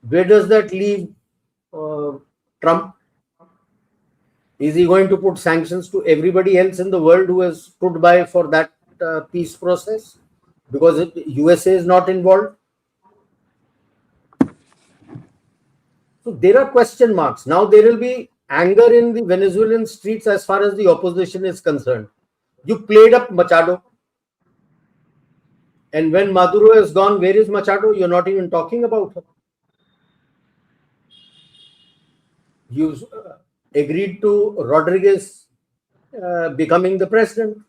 where does that leave Trump? Is he going to put sanctions to everybody else in the world who has stood by for that peace process? Because USA is not involved. So there are question marks. Now there will be anger in the Venezuelan streets as far as the opposition is concerned. You played up Machado. And when Maduro is gone, where is Machado? You're not even talking about her. You agreed to Rodriguez becoming the president.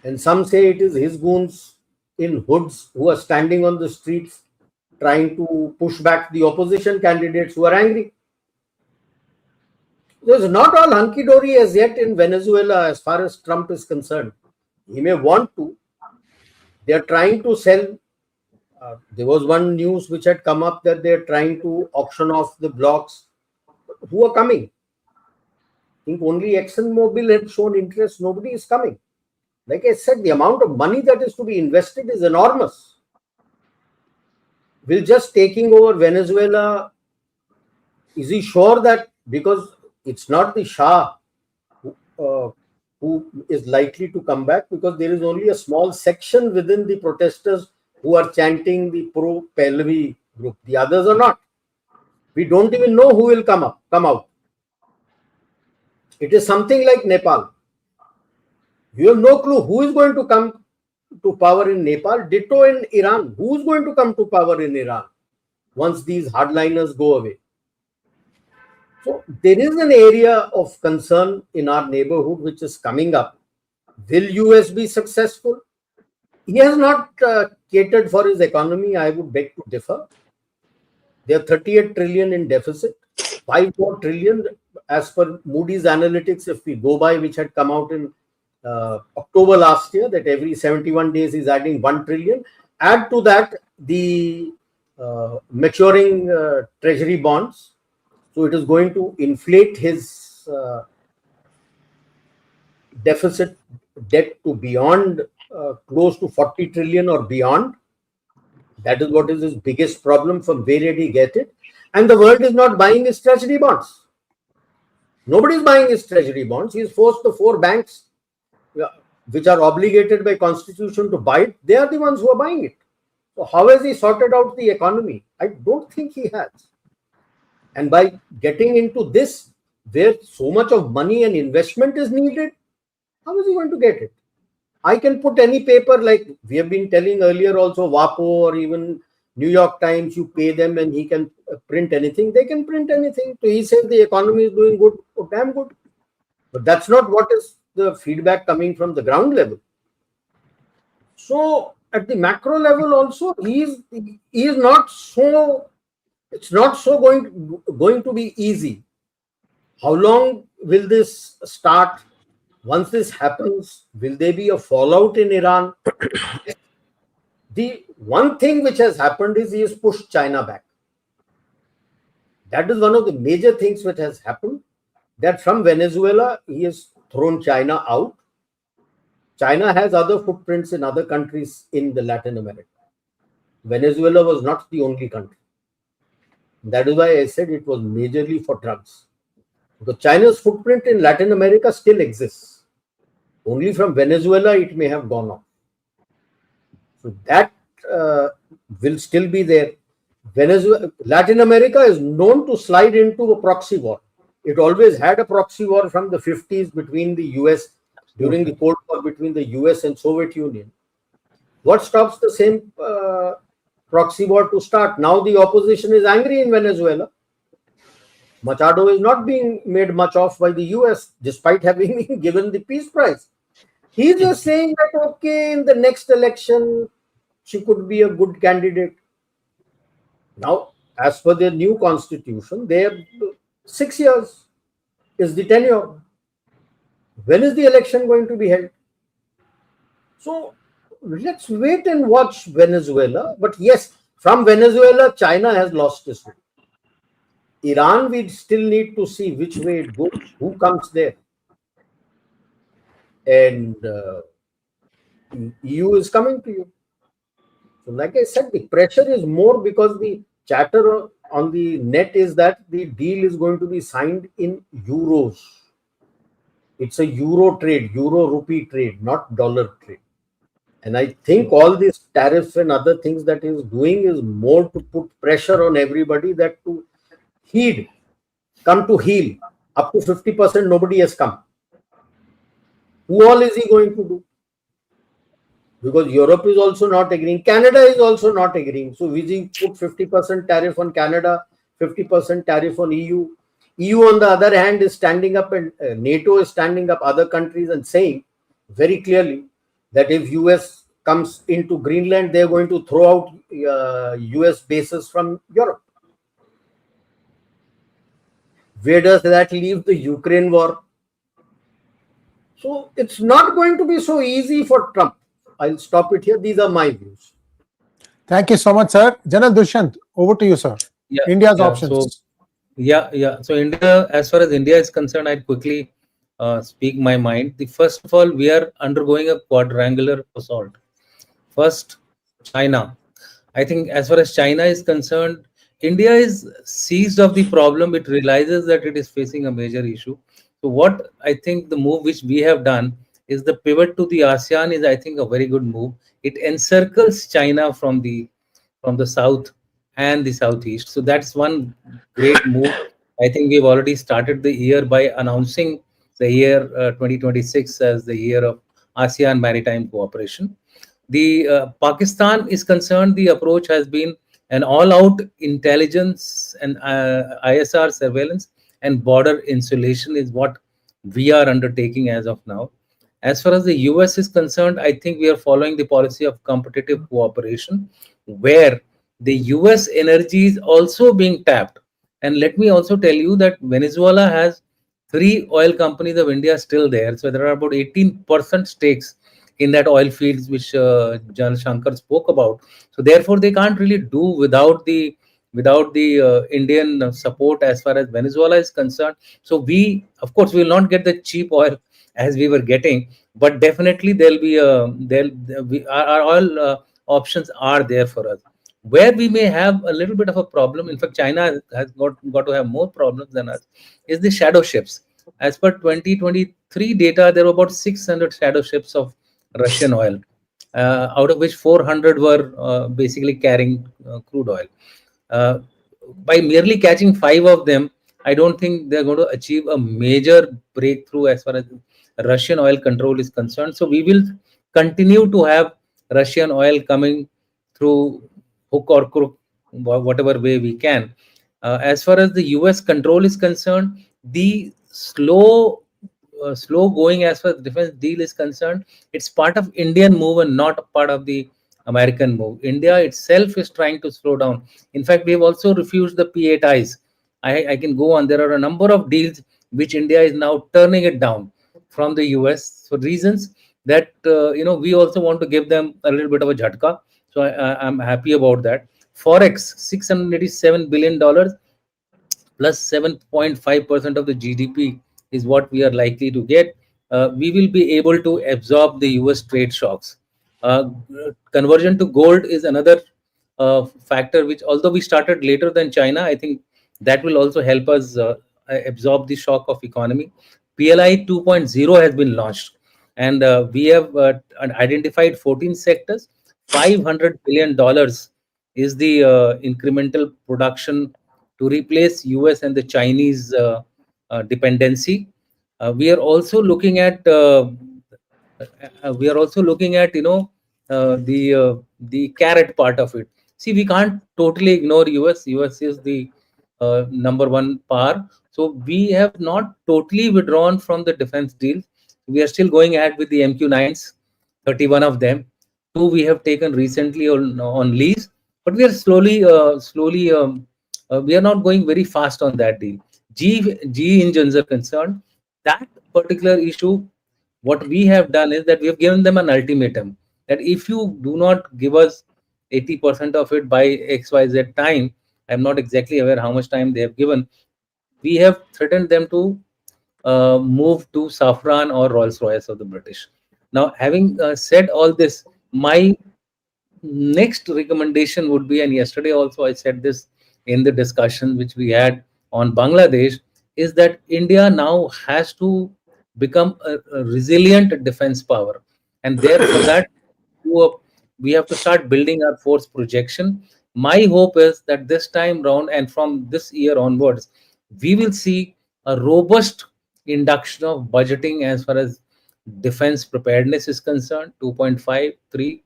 And some say it is his goons in hoods who are standing on the streets trying to push back the opposition candidates who are angry. There's not all hunky-dory as yet in Venezuela as far as Trump is concerned. He may want to. They are trying to sell. There was one news which had come up that they are trying to auction off the blocks. Who are coming? I think only ExxonMobil had shown interest. Nobody is coming. Like I said, the amount of money that is to be invested is enormous. Will just taking over Venezuela, is he sure that, because it's not the Shah who is likely to come back, because there is only a small section within the protesters who are chanting the pro-Pahlavi group. The others are not. We don't even know who will come out. It is something like Nepal. You have no clue who is going to come to power in Nepal. Ditto in Iran. Who is going to come to power in Iran once these hardliners go away? So there is an area of concern in our neighborhood which is coming up. Will US be successful? He has not catered for his economy. I would beg to differ. They are 38 trillion in deficit, 5 more trillion as per Moody's analytics, if we go by, which had come out in October last year, that every 71 days is adding 1 trillion. Add to that the maturing treasury bonds. So it is going to inflate his deficit debt to beyond close to 40 trillion or beyond. That is what is his biggest problem. From where did he get it? And the world is not buying his treasury bonds. Nobody is buying his treasury bonds. He has forced the 4 banks which are obligated by constitution to buy it. They are the ones who are buying it. So how has he sorted out the economy? I don't think he has. And by getting into this, where so much of money and investment is needed, how is he going to get it? I can put any paper, like we have been telling earlier also, WAPO or even New York Times, you pay them and he can print anything. They can print anything. So he says the economy is doing good, oh, damn good. But that's not what is the feedback coming from the ground level. So at the macro level also, he is not so, it's not so going to be easy. How long will this start? Once this happens, will there be a fallout in Iran? The one thing which has happened is he has pushed China back. That is one of the major things which has happened, that from Venezuela, he has thrown China out. China has other footprints in other countries in the Latin America. Venezuela was not the only country. That is why I said it was majorly for drugs. Because China's footprint in Latin America still exists. Only from Venezuela it may have gone off. So that will still be there. Venezuela, Latin America is known to slide into a proxy war. It always had a proxy war from the 50s between the US, during the Cold War between the US and Soviet Union. What stops the same proxy war to start? Now the opposition is angry in Venezuela. Machado is not being made much of by the US despite having been given the peace prize. He's just saying that, okay, in the next election, she could be a good candidate. Now, as per their new constitution, they have 6 years is the tenure. When is the election going to be held? So, let's wait and watch Venezuela. But yes, from Venezuela, China has lost its way. Iran, we still need to see which way it goes, who comes there. And EU is coming to you. So, like I said, the pressure is more because the chatter on the net is that the deal is going to be signed in euros. It's a euro trade, euro rupee trade, not dollar trade. And I think all these tariffs and other things that is doing is more to put pressure on everybody that to heed, come to heel. Up to 50%, nobody has come. Who all is he going to do? Because Europe is also not agreeing. Canada is also not agreeing. So we put 50% tariff on Canada, 50% tariff on EU. EU, on the other hand, is standing up, and NATO is standing up, other countries, and saying very clearly that if US comes into Greenland, they're going to throw out US bases from Europe. Where does that leave the Ukraine war? So it's not going to be so easy for Trump. I'll stop it here. These are my views. Thank you so much, sir. General Dushyant, over to you, sir. Yeah, India's yeah, options. So India, as far as India is concerned, I'd quickly speak my mind. First of all, we are undergoing a quadrangular assault. First, China. I think as far as China is concerned, India is seized of the problem. It realizes that it is facing a major issue. So what I think the move which we have done is the pivot to the ASEAN is, I think, a very good move. It encircles China from the south and the southeast. So that's one great move. I think we've already started the year by announcing the year 2026 as the year of ASEAN maritime cooperation. The Pakistan is concerned, the approach has been an all-out intelligence and ISR surveillance and border insulation is what we are undertaking as of now. As far as the US is concerned, I think we are following the policy of competitive cooperation, where the US energy is also being tapped. And let me also tell you that Venezuela has 3 oil companies of India still there. So there are about 18% stakes in that oil fields, which Shankar spoke about. So therefore, they can't really do without the Indian support as far as Venezuela is concerned. So we, of course, will not get the cheap oil as we were getting, but definitely there'll be our oil options are there for us. Where we may have a little bit of a problem, in fact, China has got to have more problems than us, is the shadow ships. As per 2023 data, there were about 600 shadow ships of Russian oil, out of which 400 were basically carrying crude oil. By merely catching 5 of them, I don't think they're going to achieve a major breakthrough as far as Russian oil control is concerned. So we will continue to have Russian oil coming through hook or crook, whatever way we can. As far as the US control is concerned, the slow going as far as defense deal is concerned, it's part of Indian move and not a part of the American move. India itself is trying to slow down. In fact, we have also refused the P8Is. I can go on. There are a number of deals which India is now turning it down from the US for reasons that we also want to give them a little bit of a jhatka. So I'm happy about that. Forex, $687 billion plus 7.5% of the GDP is what we are likely to get. We will be able to absorb the US trade shocks. Conversion to gold is another factor which, although we started later than China, I think that will also help us absorb the shock of economy. PLI 2.0 has been launched, and we have identified 14 sectors. $500 billion is the incremental production to replace US and the Chinese dependency. We are also looking at the carrot part of it. See, we can't totally ignore US is the number one power, so we have not totally withdrawn from the defense deals. We are still going ahead with the MQ9s, 31 of them. Two we have taken recently on lease, but we are slowly we are not going very fast on that deal. G engines are concerned, that particular issue, what we have done is that we have given them an ultimatum that if you do not give us 80% of it by XYZ time, I'm not exactly aware how much time they have given. We have threatened them to move to Safran or Rolls Royce of the British. Now, having said all this, my next recommendation would be, and yesterday also I said this in the discussion which we had on Bangladesh, is that India now has to become a resilient defense power, and there for that we have to start building our force projection. My hope is that this time round and from this year onwards, we will see a robust induction of budgeting as far as defense preparedness is concerned. 2.5, 3,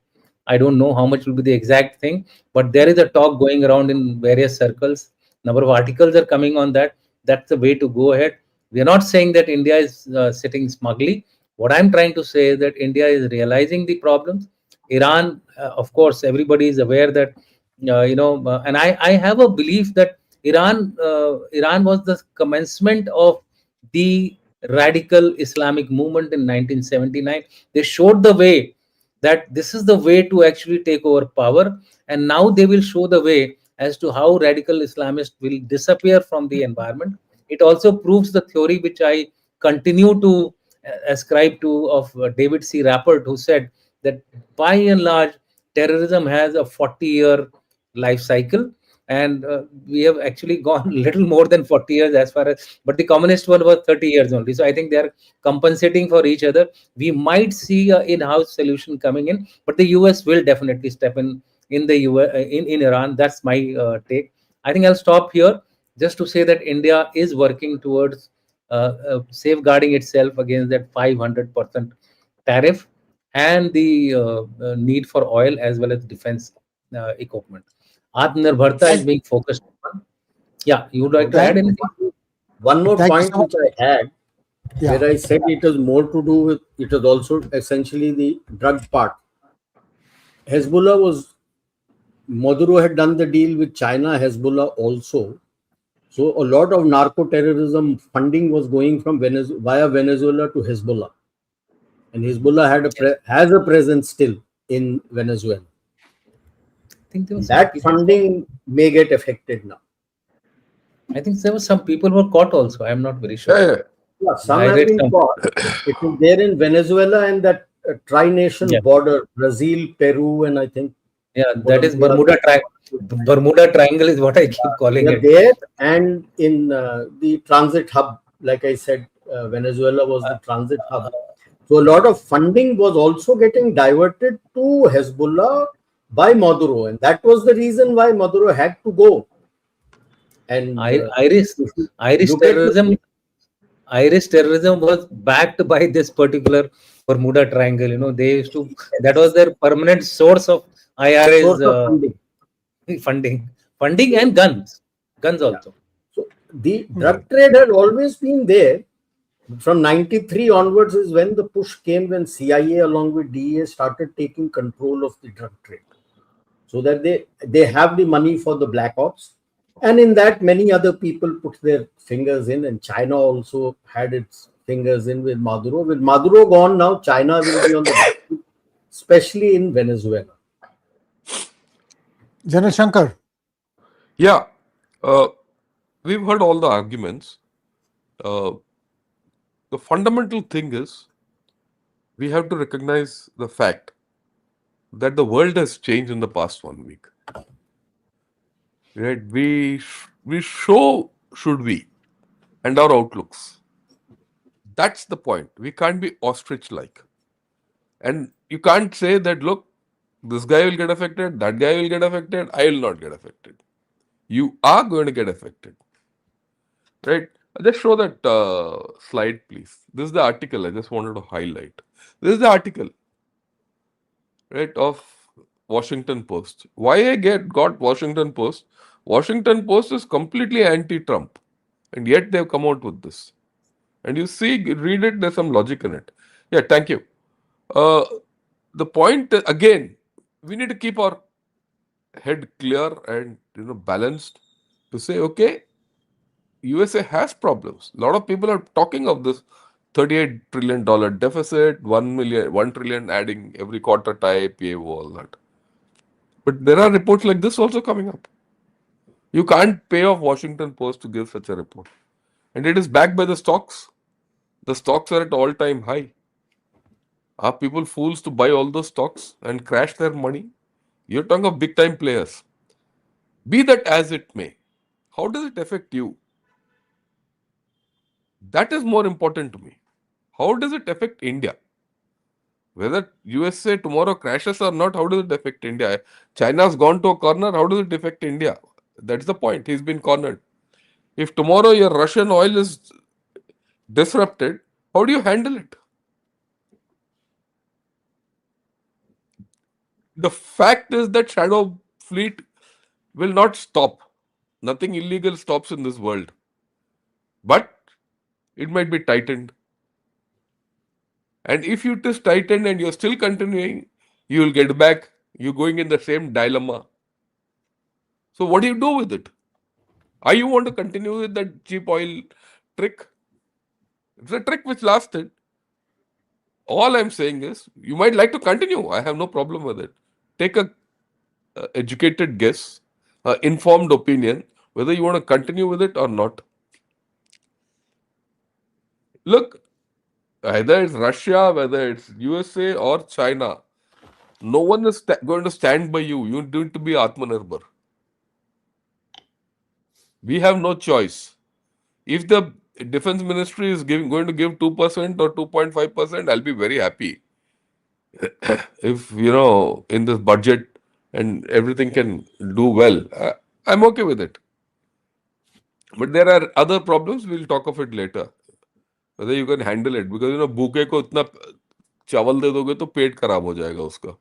I don't know how much will be the exact thing, but there is a talk going around in various circles. Number of articles are coming on that. That's the way to go ahead. We are not saying that India is sitting smugly. What I'm trying to say is that India is realizing the problems. Iran, of course, everybody is aware that and I have a belief that Iran was the commencement of the radical Islamic movement in 1979. They showed the way that this is the way to actually take over power, and now they will show the way as to how radical Islamists will disappear from the environment. It also proves the theory which I continue to ascribe to of David C. Rappert, who said that by and large terrorism has a 40-year life cycle, and we have actually gone little more than 40 years as far as, but the communist one was 30 years only. So I think they are compensating for each other. We might see an in-house solution coming in, but the US will definitely step in the US, in Iran. That's my take. I think I'll stop here just to say that India is working towards safeguarding itself against that 500% tariff and the need for oil as well as defense equipment. Atmanirbharta is Thank, being focused on. Yeah, you would like to thank, add anything? One more thank you point so much. which I had, Yeah. where I said it is more to do with, it is also essentially the drug part. Hezbollah was, Maduro had done the deal with China, Hezbollah also. So a lot of narco terrorism funding was going from via Venezuela to Hezbollah, and Hezbollah has a presence still in Venezuela. I think there was some That people. funding may get affected now. I think there were some people who were caught also. I'm not very sure. Yeah, Yeah, some I have read been some. caught. It is there in Venezuela and that tri-nation Yeah, border, Brazil, Peru, and I think yeah, that is Colombia. Bermuda Triangle is what I keep calling They are it. there, and in the transit hub, like I said, Venezuela was the transit hub. So a lot of funding was also getting diverted to Hezbollah by Maduro, and that was the reason why Maduro had to go. And Irish if you Irish look at terrorism Irish terrorism was backed by this particular Bermuda Triangle. They used to, that was their permanent source of IRA's source of funding. funding and guns Yeah. also. So the drug trade had always been there. From 93 onwards is when the push came, when CIA along with DEA started taking control of the drug trade, so that they have the money for the black ops. And in that, many other people put their fingers in, and China also had its fingers in with Maduro. With Maduro gone now, China will be on the back foot, especially in Venezuela. General Shankar. yeah. We've heard all the arguments. Uh, the fundamental thing is we have to recognize the fact that the world has changed in the past 1 week. Right? We show should we and our outlooks. That's the point. We can't be ostrich like. And you can't say that, look, This guy will get affected, that guy will get affected, I will not get affected. You are going to get affected. Right? Just show that slide, please. This is the article I just wanted to highlight. This is the article, right, of Washington Post. Why I got Washington Post? Washington Post is completely anti-Trump, and yet they've come out with this. And you see, read it. There's some logic in it. Yeah, thank you. The point again, we need to keep our head clear and balanced to say, okay, USA has problems. A lot of people are talking of this $38 trillion deficit, 1 trillion adding every quarter type, all that. But there are reports like this also coming up. You can't pay off Washington Post to give such a report. And it is backed by the stocks. The stocks are at all-time high. Are people fools to buy all those stocks and crash their money? You're talking of big-time players. Be that as it may, how does it affect you? That is more important to me. How does it affect India? Whether USA tomorrow crashes or not, how does it affect India? China's gone to a corner, how does it affect India? That's the point. He's been cornered. If tomorrow your Russian oil is disrupted, how do you handle it? The fact is that shadow fleet will not stop. Nothing illegal stops in this world. But it might be tightened. And if it is tightened and you're still continuing, you will get back. You're going in the same dilemma. So what do you do with it? Are you want to continue with that cheap oil trick? It's a trick which lasted. All I'm saying is, you might like to continue. I have no problem with it. Take a educated guess, informed opinion, whether you want to continue with it or not. Look, either it's Russia, whether it's USA or China, no one is going to stand by you. You need to be Atmanirbhar. We have no choice. If the defense ministry is going to give 2% or 2.5%, I'll be very happy. If, in this budget and everything can do well, I'm okay with it. But there are other problems. We'll talk of it later. Whether you can handle it. Because, भूखे को इतना चावल दे दोगे तो पेट खराब हो जाएगा उसका.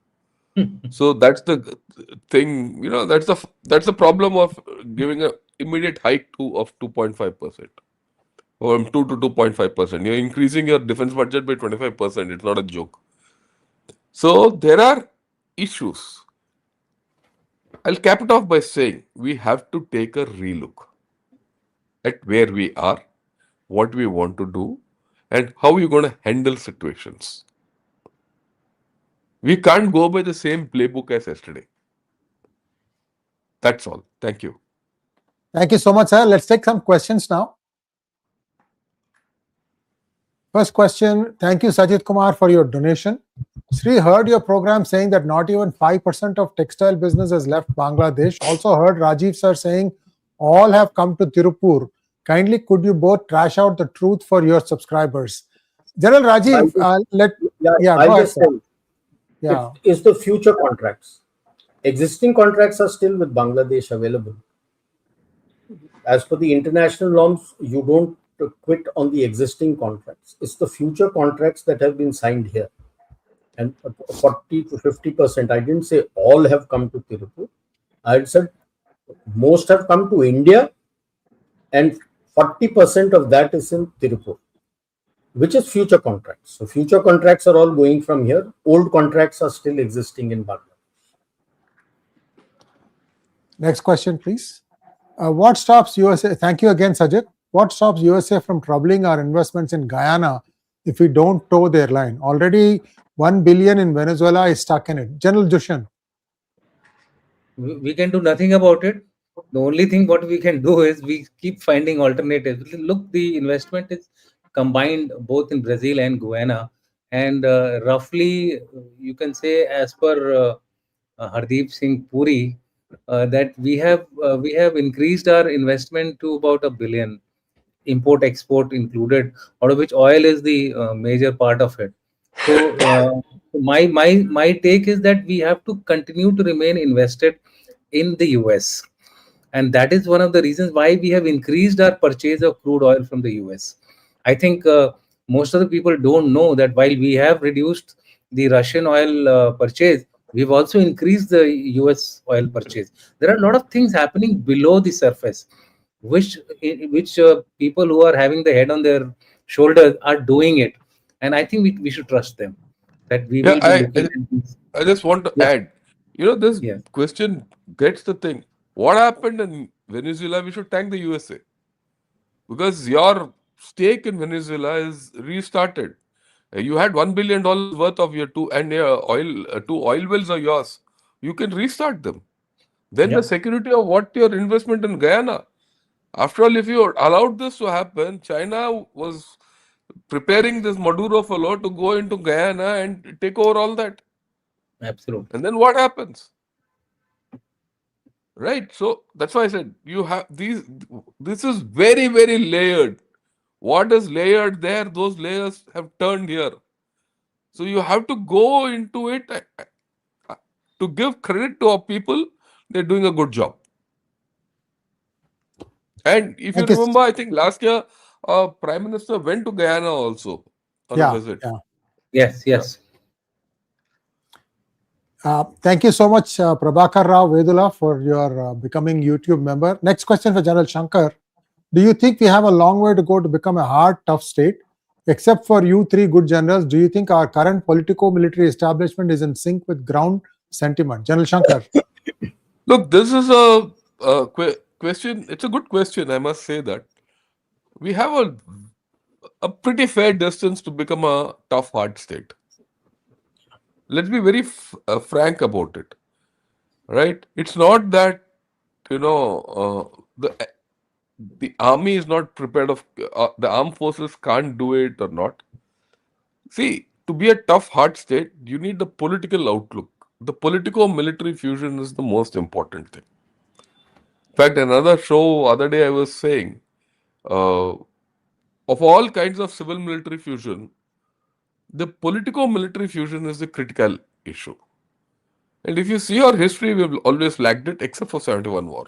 So that's the thing, that's the problem of giving an immediate hike of 2.5%. Or 2 to 2.5%. You're increasing your defense budget by 25%. It's not a joke. So there are issues. I'll cap it off by saying we have to take a relook at where we are, what we want to do, and how you're going to handle situations. We can't go by the same playbook as yesterday. That's all. Thank you. Thank you so much, sir. Let's take some questions now. First question. Thank you, Sajid Kumar, for your donation. Sri heard your program saying that not even 5% of textile business has left Bangladesh. Also heard Rajiv sir saying all have come to Tirupur. Kindly could you both trash out the truth for your subscribers? General Rajiv, I'll just tell. Yeah. It is the future contracts. Existing contracts are still with Bangladesh available. As per the international norms, you don't quit on the existing contracts. It's the future contracts that have been signed here. And 40 to 50%, I didn't say all have come to Tirupur. I said most have come to India and 40% of that is in Tirupur, which is future contracts. So future contracts are all going from here. Old contracts are still existing in Bangladesh. Next question, please. What stops USA? Thank you again, Sajid. What stops USA from troubling our investments in Guyana if we don't toe their line? Already 1 billion in Venezuela is stuck in it. General Dushyant. We can do nothing about it. The only thing what we can do is we keep finding alternatives. Look, the investment is combined both in Brazil and Guyana, and roughly you can say, as per Hardeep Singh Puri, that we have increased our investment to about $1 billion, import export included, out of which oil is the major part of it. So my take is that we have to continue to remain invested in the US, and that is one of the reasons why we have increased our purchase of crude oil from the US. I think most of the people don't know that while we have reduced the Russian oil purchase, we've also increased the US oil purchase. There are a lot of things happening below the surface, which people who are having the head on their shoulders are doing it, and I think we should trust them that we Yeah, will be looking at these. I just want to Yeah, add, this yeah, question gets the thing. What happened in Venezuela? We should thank the USA because your stake in Venezuela is restarted. You had $1 billion worth of your two oil wells are yours. You can restart them. Then the yeah, security of what your investment in Guyana. After all, if you allowed this to happen, China was preparing this Maduro fellow to go into Guyana and take over all that. absolutely. And then what happens? Right? So that's why I said you have this is very, very layered. What is layered there, those layers have turned here. So you have to go into it to give credit to our people, they're doing a good job. And if you Thank you. remember, I think last year, Prime Minister went to Guyana also on a Yeah, visit. yeah. Yes, Yeah. yes. Thank you so much, Prabhakar Rao Vedula, for your becoming YouTube member. Next question for General Shankar. Do you think we have a long way to go to become a hard, tough state? Except for you three good generals, do you think our current politico-military establishment is in sync with ground sentiment? General Shankar. Look, this is a question. It's a good question, I must say that. We have a pretty fair distance to become a tough, hard state. Let's be very frank about it. Right? It's not that, the army is not prepared the armed forces can't do it or not. See, to be a tough, hard state, you need the political outlook. The politico-military fusion is the most important thing. In fact, another show other day I was saying, of all kinds of civil-military fusion, the politico-military fusion is the critical issue. And if you see our history, we've always lacked it, except for 71 war.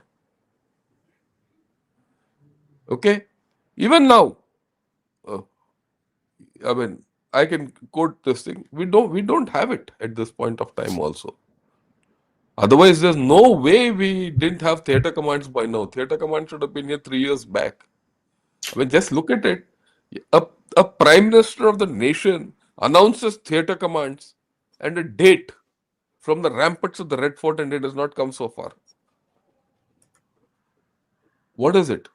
Okay, even now, uh, I mean, I can quote this thing. We don't have it at this point of time also. Otherwise, there's no way we didn't have theater commands by now. Theater command should have been here 3 years back. I mean, just look at it. A, a prime minister of the nation announces theater commands and a date from the ramparts of the Red Fort, and it has not come so far. What is it?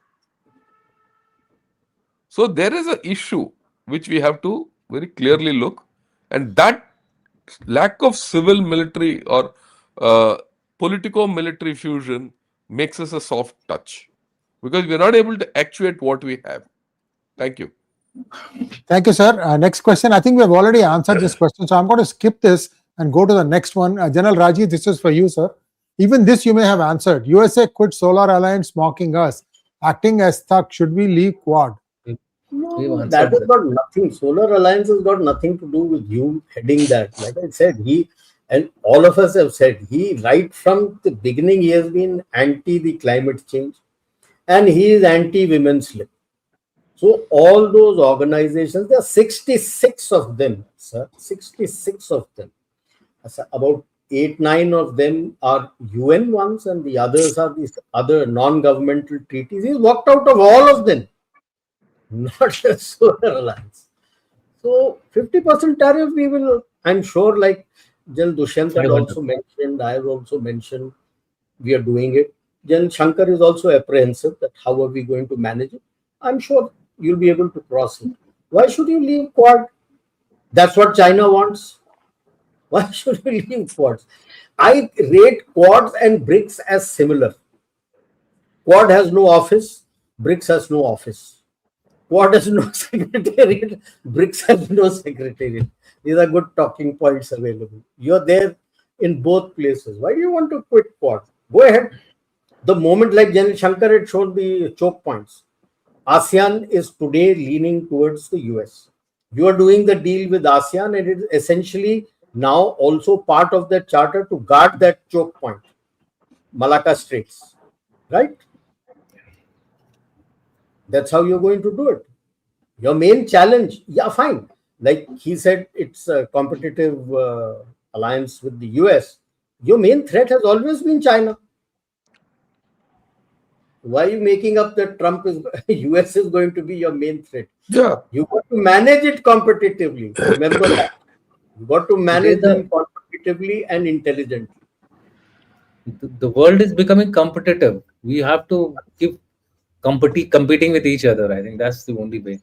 So there is an issue which we have to very clearly look, and that lack of civil military or politico military fusion makes us a soft touch because we're not able to actuate what we have. Thank you. Thank you, sir. Next question. I think we have already answered this question, so I'm going to skip this and go to the next one. General Rajiv, this is for you, sir. Even this you may have answered. USA quit Solar Alliance, mocking us, acting as thug. Should we leave Quad? We've No, answered that has that. got nothing. Solar Alliance has got nothing to do with you heading that. Like I said, he and all of us have said he right from the beginning he has been anti the climate change and he is anti women's lib. So all those organizations, there are 66 of them, sir. 66 of them. About 8-9 of them are UN ones, and the others are these other non-governmental treaties. He's walked out of all of them, not just Solar Alliance. So 50% tariff, we will, I'm sure, like Jan Dushyant had 500. also mentioned, I have also mentioned, we are doing it. Jan Shankar is also apprehensive that how are we going to manage it. I'm sure you'll be able to cross it. Why should you leave Quad? That's what China wants. Why should we leave Quads? I rate Quads and BRICS as similar. Quad has no office, BRICS has no office. Quad has no secretariat, BRICS has no secretariat. These are good talking points available. You're there in both places. Why do you want to quit Quad? Go ahead. The moment, like General Shankar had shown the choke points, ASEAN is today leaning towards the US. You are doing the deal with ASEAN, and it is essentially now also part of that charter to guard that choke point, Malacca Straits, right? That's how you're going to do it. Your main challenge, yeah, fine. Like he said, it's a competitive alliance with the US. Your main threat has always been China. Why are you making up that Trump is US is going to be your main threat? Yeah. You got to manage it competitively. Remember that. You got to manage them competitively and intelligently. The world is becoming competitive. We have to keep competing with each other. I think that's the only way.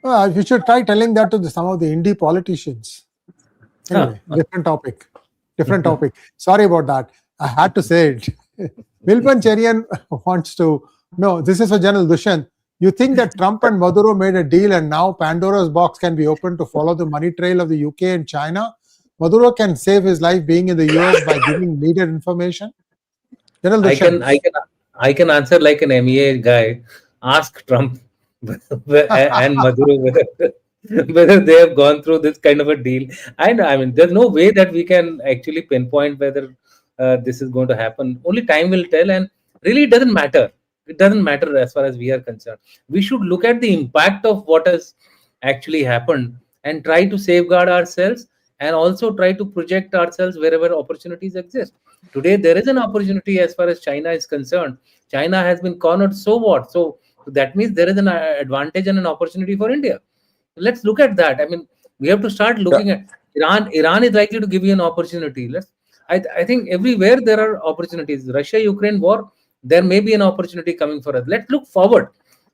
You should try telling that to some of the indie politicians. Anyway, different topic. Different topic. Sorry about that. I had to say it. Milpan Cherian wants to know, this is for General Dushyant. You think that Trump and Maduro made a deal and now Pandora's box can be opened to follow the money trail of the UK and China? Maduro can save his life being in the US by giving needed information? General Dushyant. I can answer like an MEA guy. Ask Trump and Maduro whether they have gone through this kind of a deal. I mean, there's no way that we can actually pinpoint whether this is going to happen. Only time will tell, and really it doesn't matter. It doesn't matter as far as we are concerned. We should look at the impact of what has actually happened and try to safeguard ourselves, and also try to project ourselves wherever opportunities exist. Today, there is an opportunity as far as China is concerned. China has been cornered, so what? So that means there is an advantage and an opportunity for India. Let's look at that. I mean, we have to start looking at Iran. Iran is likely to give you an opportunity. I think everywhere there are opportunities. Russia-Ukraine war, there may be an opportunity coming for us. Let's look forward.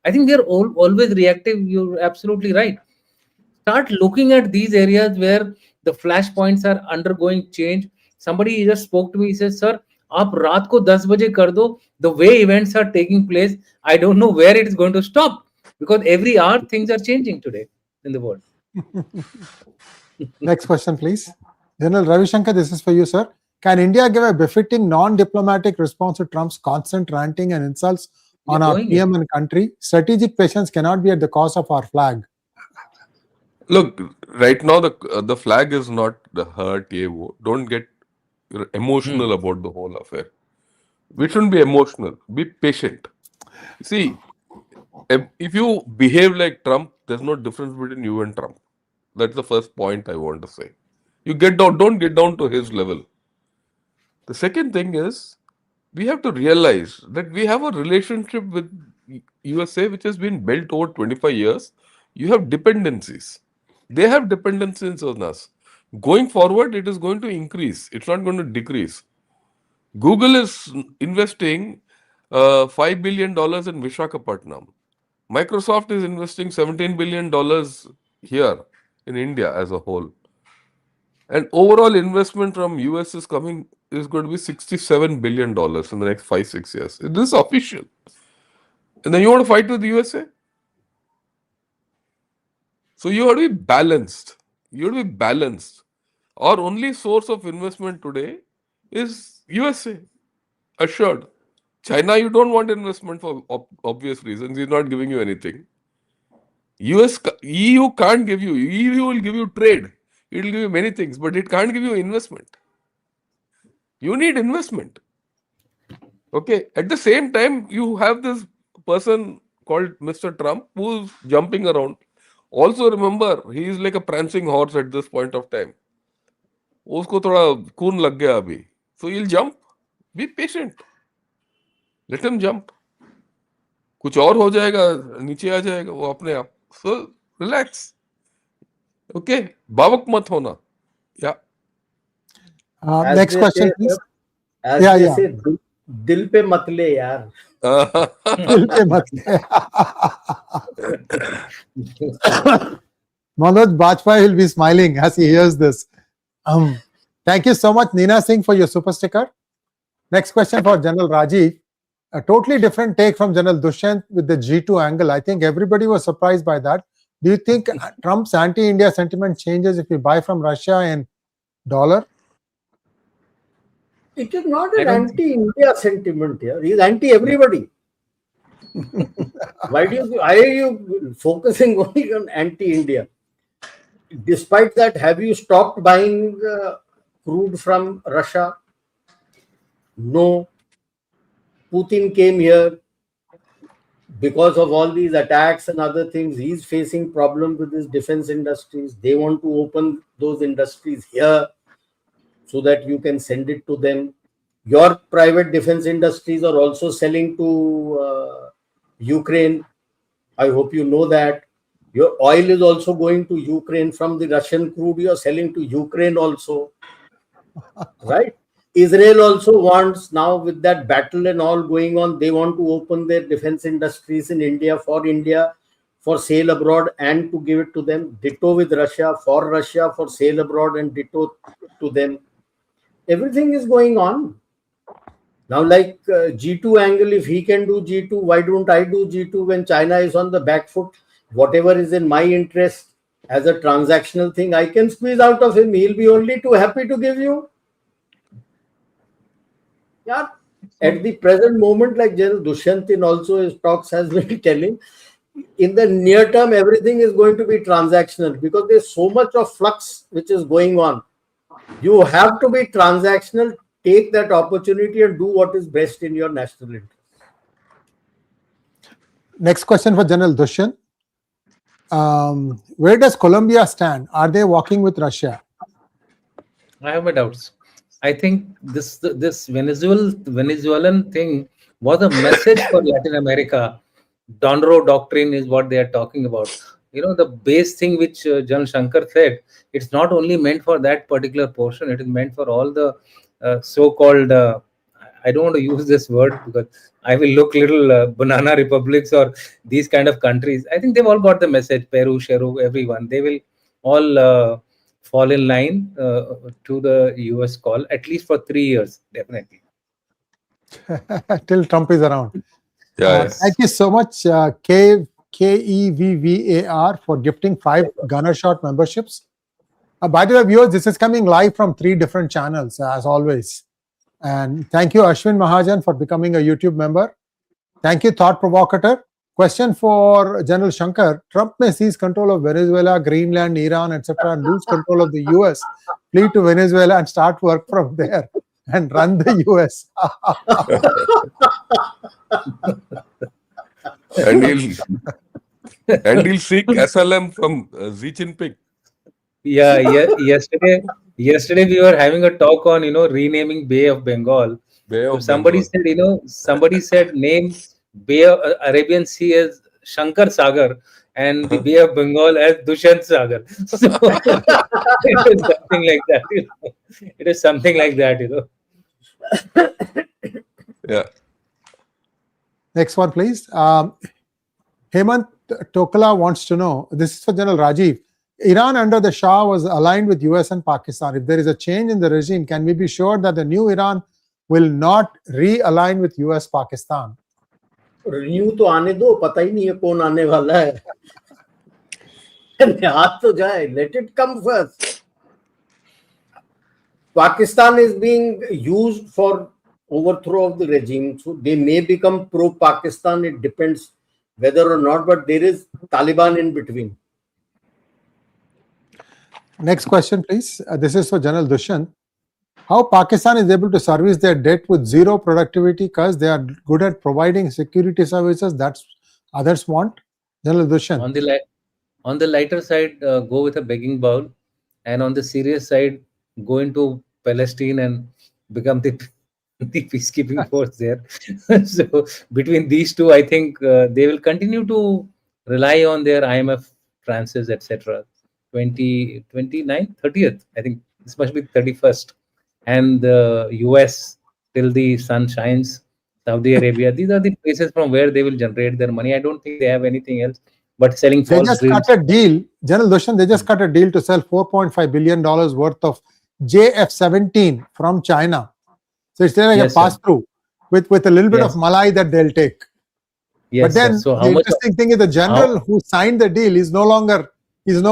I think we are always reactive. You're absolutely right. Start looking at these areas where the flashpoints are undergoing change. Somebody just spoke to me. He says, "Sir, आप रात को 10 बजे कर दो." The way events are taking place, I don't know where it is going to stop, because every hour things are changing today in the world. Next question, please. General Ravi Shankar, this is for you, sir. Can India give a befitting non-diplomatic response to Trump's constant ranting and insults on our PM and country? Strategic patience cannot be at the cost of our flag. Look, right now the flag is not the hurt. Don't get emotional about the whole affair. We shouldn't be emotional. Be patient. See, if you behave like Trump, there's no difference between you and Trump. That's the first point I want to say. You don't get down to his level. The second thing is, we have to realize that we have a relationship with USA which has been built over 25 years. You have dependencies. They have dependencies on us. Going forward, it is going to increase. It's not going to decrease. Google is investing $5 billion in Vishakhapatnam. Microsoft is investing $17 billion here in India as a whole. And overall investment from US is going to be $67 billion in the next 5-6 years. This is official. And then you want to fight with the USA? So you have to be balanced. You have to be balanced. Our only source of investment today is USA. Assured. China, you don't want investment for obvious reasons. He's not giving you anything. EU can't give you. EU will give you trade. It will give you many things, but it can't give you investment. You need investment. Okay. At the same time, you have this person called Mr. Trump who's jumping around. Also remember, he is like a prancing horse at this point of time. उसको थोड़ा खून लग गया अभी. So he'll jump. Be patient. Let him jump. कुछ और हो जाएगा, नीचे आ जाएगा वो अपने आप. So relax. Okay. भावुक मत होना. Yeah. Next question, please. As they say, दिल पे मत ले यार. दिल पे मत ले. Manoj Bajpayee will be smiling as he hears this. Thank you so much, Neena Singh, for your super sticker. Next question for General Rajiv. A totally different take from General Dushyant with the G2 angle. I think everybody was surprised by that. Do you think Trump's anti-India sentiment changes if we buy from Russia in dollar? It is not an anti-India sentiment here. He is anti-everybody. Why are you focusing only on anti-India? Despite that, have you stopped buying crude from Russia? No. Putin came here because of all these attacks and other things. He's facing problems with his defense industries. They want to open those industries here so that you can send it to them. Your private defense industries are also selling to Ukraine. I hope you know that. Your oil is also going to Ukraine from the Russian crude. You are selling to Ukraine also, right? Israel also wants, now with that battle and all going on, they want to open their defense industries in India for sale abroad and to give it to them. Ditto with Russia for sale abroad and ditto to them. Everything is going on. Now, like G2 angle, if he can do G2, why don't I do G2 when China is on the back foot? Whatever is in my interest as a transactional thing, I can squeeze out of him. He'll be only too happy to give you. Yeah. At the present moment, like General Dushyant in also his talks has been telling, in the near term, everything is going to be transactional because there's so much of flux which is going on. You have to be transactional, take that opportunity and do what is best in your national interest. Next question for General Dushyant. Where does Colombia stand? Are they walking with Russia? I have my doubts. I think this Venezuelan thing was a message for Latin America. Donro doctrine is what they are talking about. The base thing which General Shankar said, it's not only meant for that particular portion, it is meant for all the so-called, I don't want to use this word because I will look little banana republics or these kind of countries. I think they've all got the message, Peru, Cheru, everyone. They will all fall in line to the US call, at least for 3 years, definitely. Till Trump is around. Yes. Thank you so much, KEVVAR, for gifting 5 Gunner Shot memberships. By the way, viewers, this is coming live from 3 different channels, as always. And thank you, Ashwin Mahajan, for becoming a YouTube member. Thank you, Thought Provocateur. Question for General Shankar. Trump may seize control of Venezuela, Greenland, Iran, etc., and lose control of the US, flee to Venezuela and start work from there and run the US. and he'll seek asylum from Xi Jinping. Yeah, yesterday we were having a talk on renaming Bay of Bengal. Somebody said name Bay of Arabian Sea as Shankar Sagar and the Bay of Bengal as Dushyant Sagar. So it is something like that. It is something like that. Yeah. Next one, please. Hemant Tokala wants to know, this is for General Rajiv. Iran under the Shah was aligned with US and Pakistan. If there is a change in the regime, can we be sure that the new Iran will not realign with US Pakistan? Renew तो आने दो, पता ही नहीं है कौन आने वाला है. हाथ तो जाए. Let it come first. Pakistan is being used for overthrow of the regime, so they may become pro-Pakistan. It depends whether or not, but there is Taliban in between. Next question, please. This is for General Dushyant. How Pakistan is able to service their debt with zero productivity because they are good at providing security services that others want? General Dushyant. On the lighter side, go with a begging bowl, and on the serious side, go into Palestine and become the peacekeeping force there. So between these two, I think they will continue to rely on their IMF trances, etc. 29th, 30th. I think this must be 31st. And the US till the sun shines. Saudi Arabia. These are the places from where they will generate their money. I don't think they have anything else but selling false They just dreams. cut a deal. General Dushyant, they just cut a deal to sell $4.5 billion worth of JF-17 from China. So it's like a pass-through with a little bit of malai that they'll take. Yes, but then so the interesting thing is the general who signed the deal is no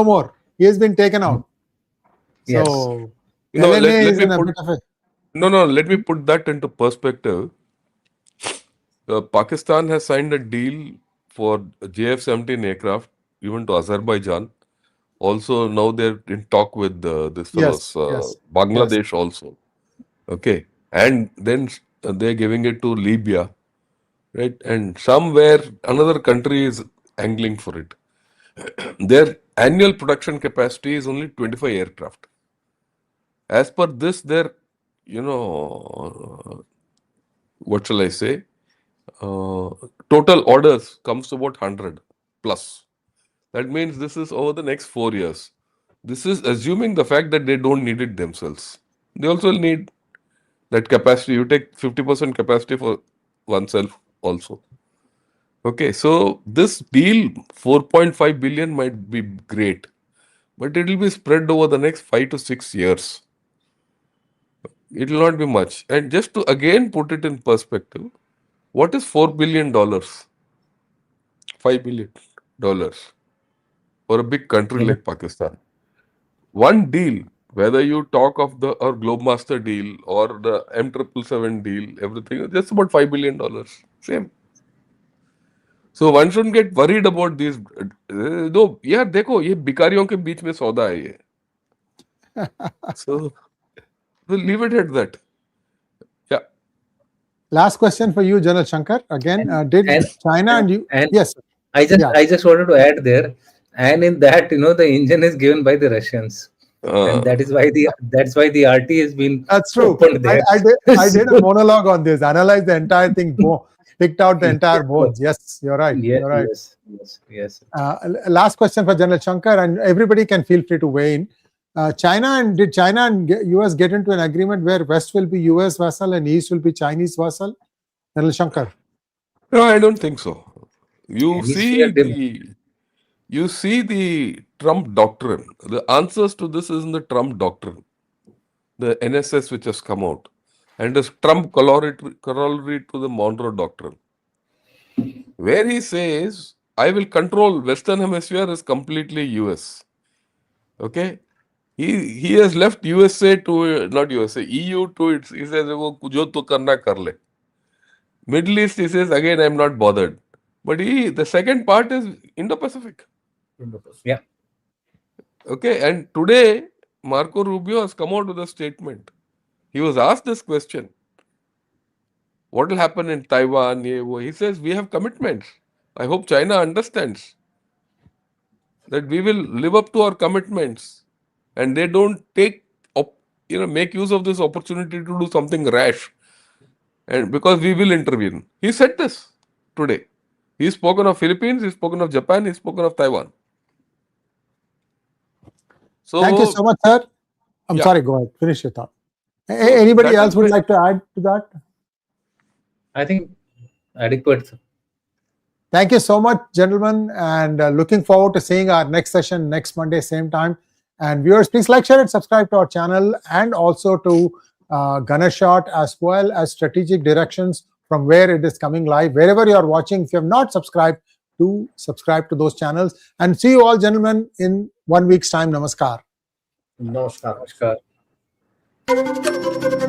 more. He has been taken out. Yes. So let me put that into perspective. Pakistan has signed a deal for JF-17 aircraft, even to Azerbaijan. Also, now they're in talk with this fellows, yes. Bangladesh also. Okay. And then they're giving it to Libya, right? And somewhere another country is angling for it. Their annual production capacity is only 25 aircraft. As per this, their, what shall I say? Total orders comes to about 100 plus. That means this is over the next 4 years. This is assuming the fact that they don't need it themselves. They also need that capacity. You take 50% capacity for oneself also. Okay, so this deal, 4.5 billion might be great, but it will be spread over the next 5 to 6 years. It will not be much. And just to again put it in perspective, what is $4 billion? $5 billion for a big country like Pakistan. One deal, whether you talk of the Globemaster deal or the M777 deal, everything, just about $5 billion. Same. So one shouldn't get worried about these. No, यार देखो ये भिखारियों के बीच में सौदा है ये. So we'll leave it at that. Yeah. Last question for you, General Shankar. Again, did China and you? And Yes. I just wanted to add there, and in that, the engine is given by the Russians, and that's why the RT has been That's true. opened there. I did a monologue on this, analyze the entire thing, picked out the entire bones. Yes, you're right. You're right. Yes. Last question for General Shankar, and everybody can feel free to weigh in. Did China and US get into an agreement where West will be US vassal and East will be Chinese vassal? General Shankar. No, I don't think so. You Hemisphere see the Trump doctrine. The answers to this is in the Trump doctrine, the NSS which has come out, and is Trump corollary to the Monroe doctrine, where he says, I will control Western Hemisphere is completely US. Okay? He has left USA to, not USA, EU to its, he says, wo jo tu karna kar le. Middle East, he says, again, I'm not bothered. But the second part is Indo-Pacific. Yeah. Okay, and today, Marco Rubio has come out with a statement. He was asked this question. What will happen in Taiwan? He says, we have commitments. I hope China understands that we will live up to our commitments and they don't make use of this opportunity to do something rash. And because we will intervene. He said this today. He's spoken of Philippines, he's spoken of Japan, he's spoken of Taiwan. So, thank you so much, sir. I'm sorry, go ahead. Finish your thought. So Anybody else would like to add to that? I think adequate. Thank you so much, gentlemen, and looking forward to seeing our next session next Monday, same time. And viewers, please like, share, and subscribe to our channel, and also to Ganeshot, as well as Strategic Directions, from where it is coming live. Wherever you are watching, if you have not subscribed, do subscribe to those channels. And see you all, gentlemen, in 1 week's time. Namaskar. Namaskar. Namaskar.